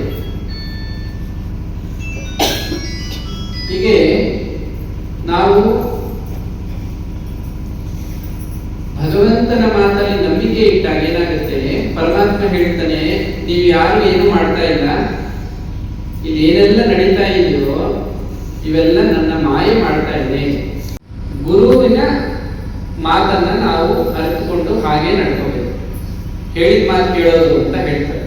ಹೀಗೆ ನಾವು ಭಗವಂತನ ಮಾತಲ್ಲಿ ನಂಬಿಕೆ ಇಟ್ಟಾಗ ಏನಾಗುತ್ತೆ, ಪರಮಾತ್ಮ ಹೇಳ್ತಾನೆ, ನೀವು ಯಾರು ಏನು ಮಾಡ್ತಾ ಇಲ್ಲ, ಇಲ್ಲಿ ಏನೆಲ್ಲ ನಡೀತಾ ಇದೆಯೋ ಇವೆಲ್ಲ ನನ್ನ ಮಾಯೆ ಮಾಡ್ತಾ ಇದೆ. ಗುರುವಿನ ಮಾತನ್ನ ನಾವು ಅರಿತುಕೊಂಡು ಹಾಗೆ ನಡ್ಕೋಬೇಕು. ಹೇಳಿದ ಮಾತು ಕೇಳೋದು ಅಂತ ಹೇಳ್ತಾರೆ.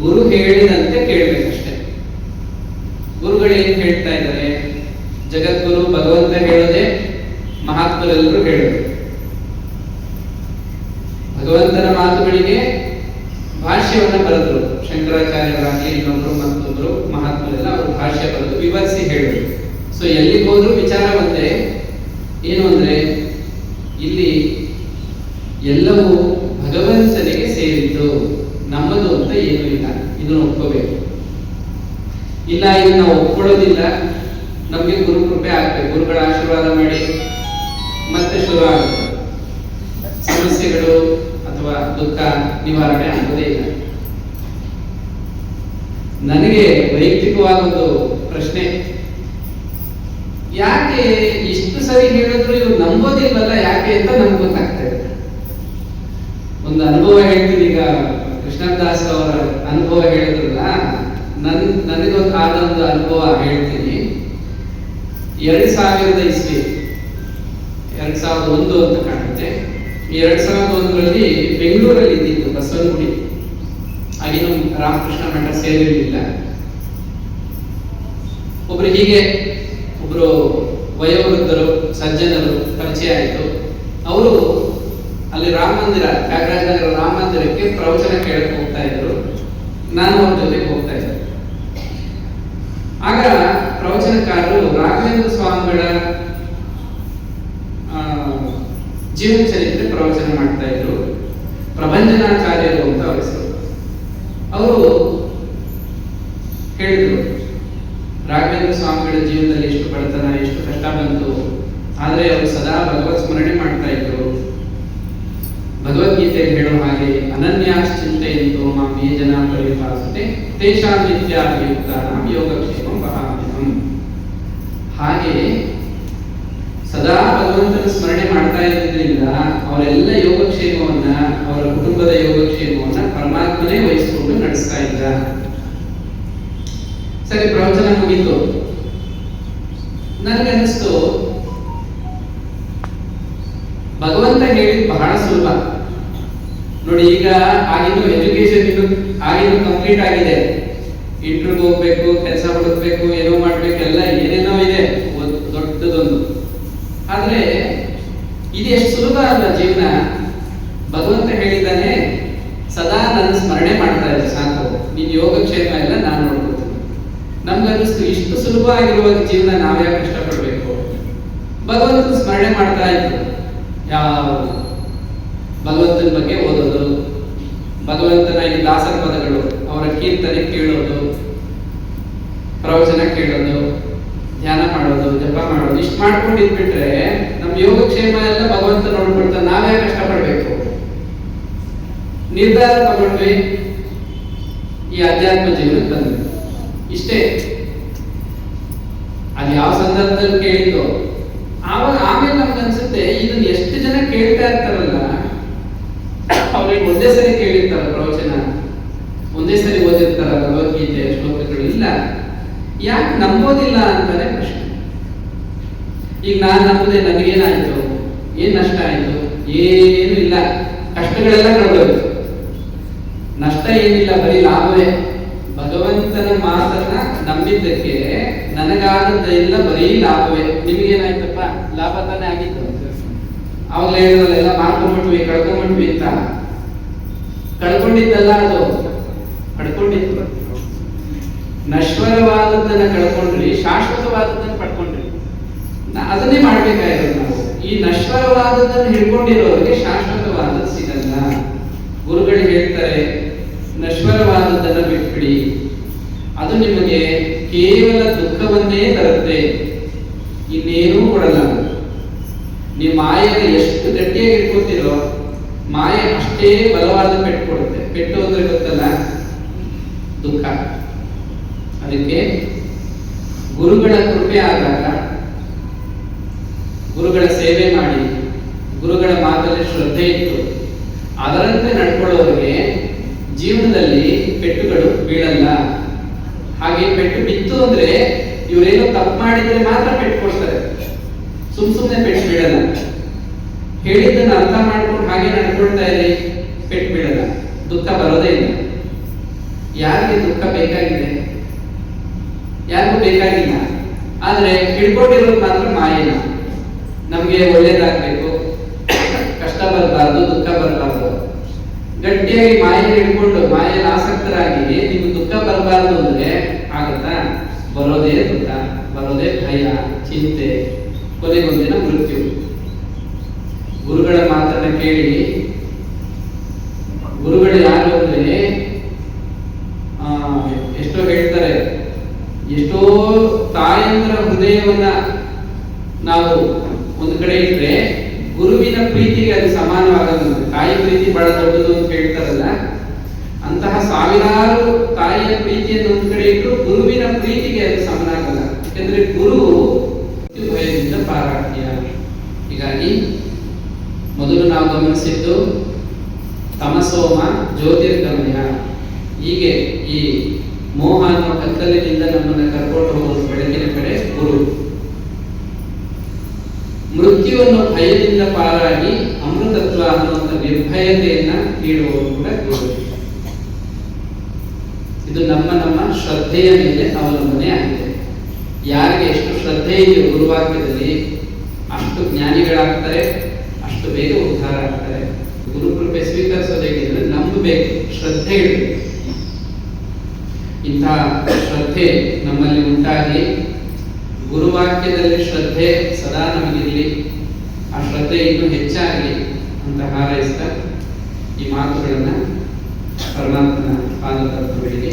ಗುರು ಹೇಳಿದಂತೆ ಕೇಳಬೇಕಷ್ಟೆ. ಗುರುಗಳು ಏನ್ ಹೇಳ್ತಾ ಇದ್ದಾರೆ, ಜಗದ್ಗುರು ಭಗವಂತ ಹೇಳೋದೆ, ಮಹಾತ್ಮರೆಲ್ಲರೂ ಹೇಳೋದು. ಭಗವಂತನ ಮಾತುಗಳಿಗೆ ಭಾಷ್ಯವನ್ನ ಬರೆದ್ರು, ಶಂಕರಾಚಾರ್ಯರಾಗಲಿ ಇನ್ನೊಬ್ರು ಮತ್ತೊಬ್ರು ಮಹಾತ್ಮರೆಲ್ಲ ಅವರು ಭಾಷ್ಯ ಬರೆದು ವಿವರಿಸಿ ಹೇಳಿದ್ರು. ಸೊ ಎಲ್ಲಿಗೆ ಹೋದ್ರು ವಿಚಾರ ಒಂದೇ, ಏನು ಅಂದ್ರೆ ಇಲ್ಲಿ ಎಲ್ಲವೂ ಭಗವಂತನಿಗೆ ಸೇರಿದ್ದು, ನಮ್ಮದು ಅಂತ ಏನೂ ಇಲ್ಲ. ಇದನ್ನು ಒಪ್ಕೋಬೇಕು. ಇಲ್ಲ ಇದನ್ನ ನಾವು ಒಪ್ಕೊಳ್ಳೋದಿಲ್ಲ, ನಮ್ಗೆ ಗುರು ಕೃಪೆ ಆಗ್ಬೇಕು, ಗುರುಗಳ ಆಶೀರ್ವಾದ ಮಾಡಿ ಮತ್ತೆ ಶುರು ಆಗುತ್ತೆ. ಸಮಸ್ಯೆಗಳು ಅಥವಾ ದುಃಖ ನಿವಾರಣೆ ಆಗೋದೇ ಇಲ್ಲ. ನನಗೆ ವೈಯಕ್ತಿಕವಾದೊಂದು ಪ್ರಶ್ನೆ, ಯಾಕೆ ಇಷ್ಟು ಸರಿ ಹೇಳಿದ್ರು ಇವ್ರು ನಂಬೋದಿಲ್ವಲ್ಲ ಯಾಕೆ ಅಂತ ನಮ್ಗೆ ಗೊತ್ತಾಗ್ತಾ ಇದೆ. ಒಂದು ಅನುಭವ ಹೇಳ್ತೀನಿ. ಈಗ ಕೃಷ್ಣದಾಸ್ ಅವರ ಅನುಭವ ಹೇಳಿದ್ರಲ್ಲ, ನನಗೊಂದು ಆದೊಂದು ಅನುಭವ ಹೇಳ್ತೀನಿ. 2000 ಇಸ್ವಿ, 2001 ಅಂತ ಕಾಣುತ್ತೆ. 2001ರಲ್ಲಿ ಬೆಂಗಳೂರಲ್ಲಿ ಇದ್ದಿದ್ದು ಬಸವನಗುಡಿ. ಆಗಿನ ರಾಮಕೃಷ್ಣ ಮಠ ಸೇರಿರಲಿಲ್ಲ. ಒಬ್ರು ವಯೋವೃದ್ಧರು ಸಜ್ಜನರು ಪರಿಚಯ ಆಯಿತು. ಅವರು ಅಲ್ಲಿ ರಾಮ ಮಂದಿರ, ತ್ಯಾಗರಾಜನಗರ ರಾಮ ಮಂದಿರಕ್ಕೆ ಪ್ರವಚನ ಕೇಳಕ್ಕೆ ಹೋಗ್ತಾ ಇದ್ರು. ನಾನು ಅವ್ರ ಜೊತೆಗೆ ಹೋಗ್ತಾ ಇದ್ದೆ. ಆಗ ಪ್ರವಚನಕಾರರು ರಾಘವೇಂದ್ರ ಸ್ವಾಮಿಗಳ ಜೀವನ ಚರಿತ್ರೆ ಪ್ರವಚನ ಮಾಡ್ತಾ ಇದ್ರು. ಪ್ರಭಂಜನಾಚಾರ್ಯರು ಅಂತ ಅವರ ಹೆಸರು. ಅವರು ಹೇಳಿದ್ರು, ರಾಘವೇಂದ್ರ ಸ್ವಾಮಿಗಳ ಜೀವನದಲ್ಲಿ ಎಷ್ಟು ಬಡತನ, ಎಷ್ಟು ಕಷ್ಟ ಬಂತು, ಆದ್ರೆ ಅವರು ಸದಾ ಭಗವತ್ ಸ್ಮರಣೆ ಮಾಡ್ತಾ ಇದ್ರು. ಭಗವದ್ಗೀತೆಯಲ್ಲಿ ಹೇಳೋ ಹಾಗೆ ಅನನ್ಯಾಶ್ಚಿಂತೆಯಂತೋ ಮಾಂ ಯೇ ಜನಾ ಪರಿಪಾಸತೆ ತೇಷಾಂ ನಿತ್ಯಾಭಿಯುಕ್ತಾನಾಂ ಯೋಗಕ್ಷೇಮಂ ವಹಾಮ್ಯಹಂ. ಹಾಗೆ ಸದಾ ಭಗವಂತನ ಸ್ಮರಣೆ ಮಾಡ್ತಾ ಇರೋದ್ರಿಂದ ಅವರೆಲ್ಲ ಯೋಗಕ್ಷೇಮವನ್ನ, ಅವರ ಕುಟುಂಬದ ಯೋಗಕ್ಷೇಮವನ್ನ ಪರಮಾತ್ಮನೇ ವಹಿಸಿಕೊಂಡು ನಡೆಸ್ತಾ ಇದ್ದ. ಸರಿ, ಪ್ರವಚನ ಮುಗಿತು. ನನಗೆ ಅನಿಸ್ತು, ಭಗವಂತ ಹೇಳಿದ್ ಬಹಳ ಸುಲಭ ನೋಡಿ. ಈಗ ಆಗಿನ ಎಜುಕೇಶನ್ ಆಗಿನ ಕಂಪ್ಲೀಟ್ ಆಗಿದೆ. ಇಂಟರ್ವ್ಯೂ ಹೋಗ್ಬೇಕು, ಕೆಲಸ ಹುಡುಕ್ಬೇಕು, ಏನೋ ಮಾಡ್ಬೇಕು, ಎಲ್ಲ ಏನೇನೋ ಇದೆ ದೊಡ್ಡದೊಂದು. ಆದ್ರೆ ಇದು ಎಷ್ಟು ಸುಲಭ ಅಲ್ಲ ಜೀವನ. ಭಗವಂತ ಹೇಳಿದ್ದಾನೆ, ಸದಾ ನನ್ನ ಸ್ಮರಣೆ ಮಾಡ್ತಾ ಇದ್ದೆ, ಸಾಕು, ನಿನ್ ಯೋಗಕ್ಷೇಮ ಎಲ್ಲ ನಾನು ನೋಡ್ಕೊಳ್ತೀನಿ. ನಮ್ಗನ್ನಿಸ್ತು, ಇಷ್ಟು ಸುಲಭ ಆಗಿರುವ ಜೀವನ ನಾವ್ಯಾಕೆ ಕಷ್ಟಪಡ್ಬೇಕು. ಭಗವಂತನ ಸ್ಮರಣೆ ಮಾಡ್ತಾ ಇದ್ರು. ಯಾವ ಭಗವಂತನ ಬಗ್ಗೆ ಓದೋದು, ಭಗವಂತನ ಈ ದಾಸರ ಪದಗಳು, ಅವರ ಕೀರ್ತನೆ ಕೇಳೋದು, ಪ್ರವಚನ ಕೇಳೋದು, ಧ್ಯಾನ ಮಾಡೋದು, ಜಪ ಮಾಡೋದು, ಇಷ್ಟು ಮಾಡ್ಕೊಂಡು ಇದ್ಬಿಟ್ರೆ ನಮ್ಮ ಯೋಗಕ್ಷೇಮ ಎಲ್ಲ ಭಗವಂತ ನೋಡ್ಕೊಳ್ತಾನೆ. ನಾವೇ ಕಷ್ಟಪಡ್ಬೇಕು. ನಿರ್ಧಾರ ತಗೊಂಡ್ವಿ, ಈ ಅಧ್ಯಾತ್ಮ ಜೀವನಕ್ಕೆ ಬಂದ್ವಿ. ಇಷ್ಟೇ. ಅದು ಯಾವ ಸಂದರ್ಭದಲ್ಲಿ ಕೇಳಿದ್ದು, ಆಮೇಲೆ ನಮ್ಗೆ ಅನ್ಸುತ್ತೆ, ಇದನ್ನ ಎಷ್ಟು ಜನ ಕೇಳ್ತಾ ಇರ್ತಾರಲ್ಲ, ಅವ್ರಿಗೆ ಒಂದೇ ಸರಿ ಕೇಳಿರ್ತಾರ ಪ್ರವಚನ, ಒಂದೇ ಸರಿ ಓದಿರ್ತಾರ ಭಗವದ್ಗೀತೆ ಶ್ಲೋಕಗಳು. ಇಲ್ಲ, ಯಾಕೆ ನಂಬೋದಿಲ್ಲ ಅಂತಾನೆ ಪ್ರಶ್ನೆ. ಈಗ ನಾನು ನಂಬುದೇ, ನನಗೇನಾಯ್ತು, ಏನ್ ನಷ್ಟ ಆಯ್ತು? ಏನು ಇಲ್ಲ. ಕಷ್ಟಗಳೆಲ್ಲ ಕಳ್ಬೇಕು. ನಷ್ಟ ಏನಿಲ್ಲ, ಬರೀ ಲಾಭವೇ. ಭಗವಂತನ ಮಾತನ್ನ ನಂಬಿದ್ದಕ್ಕೆ ನನಗಾದದ್ದೆಲ್ಲ ಬರೀ ಲಾಭವೇ. ನಿಮಗೇನಾಯ್ತಪ್ಪ? ಲಾಭ ತಾನೇ ಆಗಿತ್ತು. ಅವಾಗಲೇ ಹೇಳಿದ್ರಲ್ಲ, ಮಾಡ್ಕೊಂಡ್ಬಿಟ್ವಿ, ಕಳ್ಕೊಂಡ್ಬಿಟ್ವಿ ಅಂತ. ಕಳ್ಕೊಂಡಿದ್ದಲ್ಲ, ಅದು ಪಡ್ಕೊಂಡಿತ್ತು. ನಶ್ವರವಾದದ್ದನ್ನ ಕಳ್ಕೊಂಡ್ರಿ, ಶಾಶ್ವತವಾದದ್ದನ್ನ ಪಡ್ಕೊಂಡ್ರಿ. ಅದನ್ನೇ ಮಾಡ್ಬೇಕಾಗಿರೋದು ನಾವು. ಈ ನಶ್ವರವಾದದ್ದನ್ನು ಹಿಡ್ಕೊಂಡಿರೋರಿಗೆ ಶಾಶ್ವತವಾದದ್ದು ಸಿಗಲ್ಲ. ಗುರುಗಳು ಹೇಳ್ತಾರೆ, ನಶ್ವರವಾದದ್ದನ್ನು ಬಿಟ್ಬಿಡಿ, ಅದು ನಿಮಗೆ ಕೇವಲ ದುಃಖವನ್ನೇ ತರುತ್ತೆ, ಇನ್ನೇನೂ ಕೊಡಲ್ಲ. ನೀವು ಮಾಯೆನ ಎಷ್ಟು ಗಟ್ಟಿಯಾಗಿ ಇಟ್ಕೊತೀರೋ ಮಾಯೆ ಅಷ್ಟೇ ಬಲವಾದ ಪೆಟ್ಟು ಕೊಡುತ್ತೆ. ಪೆಟ್ಟು ಅಂದ್ರೆ ಗೊತ್ತಲ್ಲ, ದುಃಖ. ಅದಕ್ಕೆ ಗುರುಗಳ ಕೃಪೆ ಆದಾಗ, ಗುರುಗಳ ಸೇವೆ ಮಾಡಿ, ಗುರುಗಳ ಮಾತಲ್ಲಿ ಶ್ರದ್ಧೆ ಇಟ್ಟು ಅದರಂತೆ ನಡ್ಕೊಳ್ಳೋರಿಗೆ ಜೀವನದಲ್ಲಿ ಪೆಟ್ಟುಗಳು ಬೀಳಲ್ಲ. ಹಾಗೆ ಪೆಟ್ಟು ಬಿತ್ತು ಅಂದ್ರೆ ಇವರೇನೋ ತಪ್ಪು ಮಾಡಿದ್ರೆ ಮಾತ್ರ ಪೆಟ್ಟು ಕೊಡ್ತಾರೆ, ಸುಮ್ಮನೆ ಪೆಟ್ಟು ಬೀಳಲ್ಲ. ಹೇಳಿದ್ದನ್ನು ಅರ್ಥ ಮಾಡ್ಕೊಂಡು ಹಾಗೆ ನಡ್ಕೊಳ್ತಾ ಇರಿ, ಪೆಟ್ಟು ಬೀಳಲ್ಲ, ದುಃಖ ಬರೋದೇ ಇಲ್ಲ. ಯಾರಿಗೆ ದುಃಖ ಬೇಕಾಗಿದೆ? ಯಾರಿಗೂ ಬೇಕಾಗಿಲ್ಲ. ಆದ್ರೆ ಹಿಡ್ಕೊಂಡಿರೋದು ಮಾತ್ರ ಮಾಯೇನ. ನಮ್ಗೆ ಒಳ್ಳೇದಾಗ್ಬೇಕು, ಕಷ್ಟ ಬರಬಾರ್ದು, ದುಃಖ ಬರಬಾರ್ದು. ಗಟ್ಟಿಯಾಗಿ ಮಾಯೆ ಹಿಡ್ಕೊಂಡು ಮಾಯೆಯಲ್ಲಿ ಆಸಕ್ತರಾಗಿ ನಿಮ್ಗೆ ದುಃಖ ಬರಬಾರ್ದು ಅಂದ್ರೆ ಆಗುತ್ತಾ? ಬರೋದೇ ದುಃಖ, ಬರೋದೇ ಭಯ, ಚಿಂತೆ, ಕೊನೆಗೊಂದಿನ ಮೃತ್ಯು. ಗುರುಗಳ ಮಾತನ್ನ ಕೇಳಿ, ಗುರುಗಳು ಯಾರು ಅಂದ್ರೆ ಎಷ್ಟೋ ಹೇಳ್ತಾರೆ, ಎಷ್ಟೋ ತಾಯಂದ್ರ ಹೃದಯವನ್ನ ನಾವು ಒಂದು ಕಡೆ ಇಟ್ರೆ ಗುರುವಿನ ಪ್ರೀತಿಗೆ ಅದು ಸಮಾನವಾಗಲ್ಲ. ತಾಯಿ ಪ್ರೀತಿ ಬಹಳ ದೊಡ್ಡದು ಅಂತ ಹೇಳ್ತಾರಲ್ಲ, ಅಂತಹ ಸಾವಿರಾರು ತಾಯಿಯ ಪ್ರೀತಿಯನ್ನು ಒಂದು ಕಡೆ ಇಟ್ಟು ಗುರುವಿನ ಪ್ರೀತಿಗೆ ಅದು ಸಮಾನ ಆಗಲ್ಲ. ಯಾಕಂದ್ರೆ ಗುರು ಭಯದಿಂದ ಪಾರಾಗ್ತೀಯ. ಹೀಗಾಗಿ ಮೊದಲು ನಾವು ಗಮನಿಸಿದ್ದು ತಮಸೋಮ ಜ್ಯೋತಿರ್ಗಮಯ. ಹೀಗೆ ಈ ಮೋಹ ಅನ್ನುವ ಕತ್ತಲಿನಿಂದ ನಮ್ಮನ್ನು ಕರ್ಕೊಂಡು ಹೋಗೋದು ಬೆಳಕಿನ ಕಡೆ ಗುರು. ಮೃತ್ಯುವನ್ನು ಭಯದಿಂದ ಪಾರಾಗಿ ಅಮೃತತ್ವ ಅನ್ನುವಂಥ ನಿರ್ಭಯತೆಯನ್ನ ನೀಡುವುದು ಕೂಡ ಗುರು. ಇದು ನಮ್ಮ ಶ್ರದ್ಧೆಯ ಮೇಲೆ ಅವಲಂಬನೆ ಆಗಿದೆ. ಯಾರಿಗೆ ಎಷ್ಟು ಶ್ರದ್ಧೆ ಇದೆಯೋ ಗುರುವಾಕ್ಯದಲ್ಲಿ ಅಷ್ಟು ಜ್ಞಾನಿಗಳಾಗ್ತಾರೆ, ಅಷ್ಟು ಬೇಗ ಉದ್ಧಾರ ಆಗ್ತಾರೆ. ಗುರು ಕೃಪೆ ಸ್ವೀಕರಿಸೋದೇಕಿದ್ರೆ ನಂಬಬೇಕು, ಶ್ರದ್ಧೆ ಇಡಬೇಕು. ಇಂತಹ ಶ್ರದ್ಧೆ ನಮ್ಮಲ್ಲಿ ಉಂಟಾಗಿ ಗುರುವಾಕ್ಯದಲ್ಲಿ ಶ್ರದ್ಧೆ ಸದಾ ನಮಗಿರಲಿ, ಆ ಶ್ರದ್ಧೆ ಇನ್ನೂ ಹೆಚ್ಚಾಗಲಿ ಅಂತ ಹಾರೈಸ್ತಾ ಈ ಮಾತುಗಳನ್ನ ಪರಮಾತ್ಮನ ಪಾದತತ್ವಗಳಿಗೆ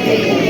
ಜಯ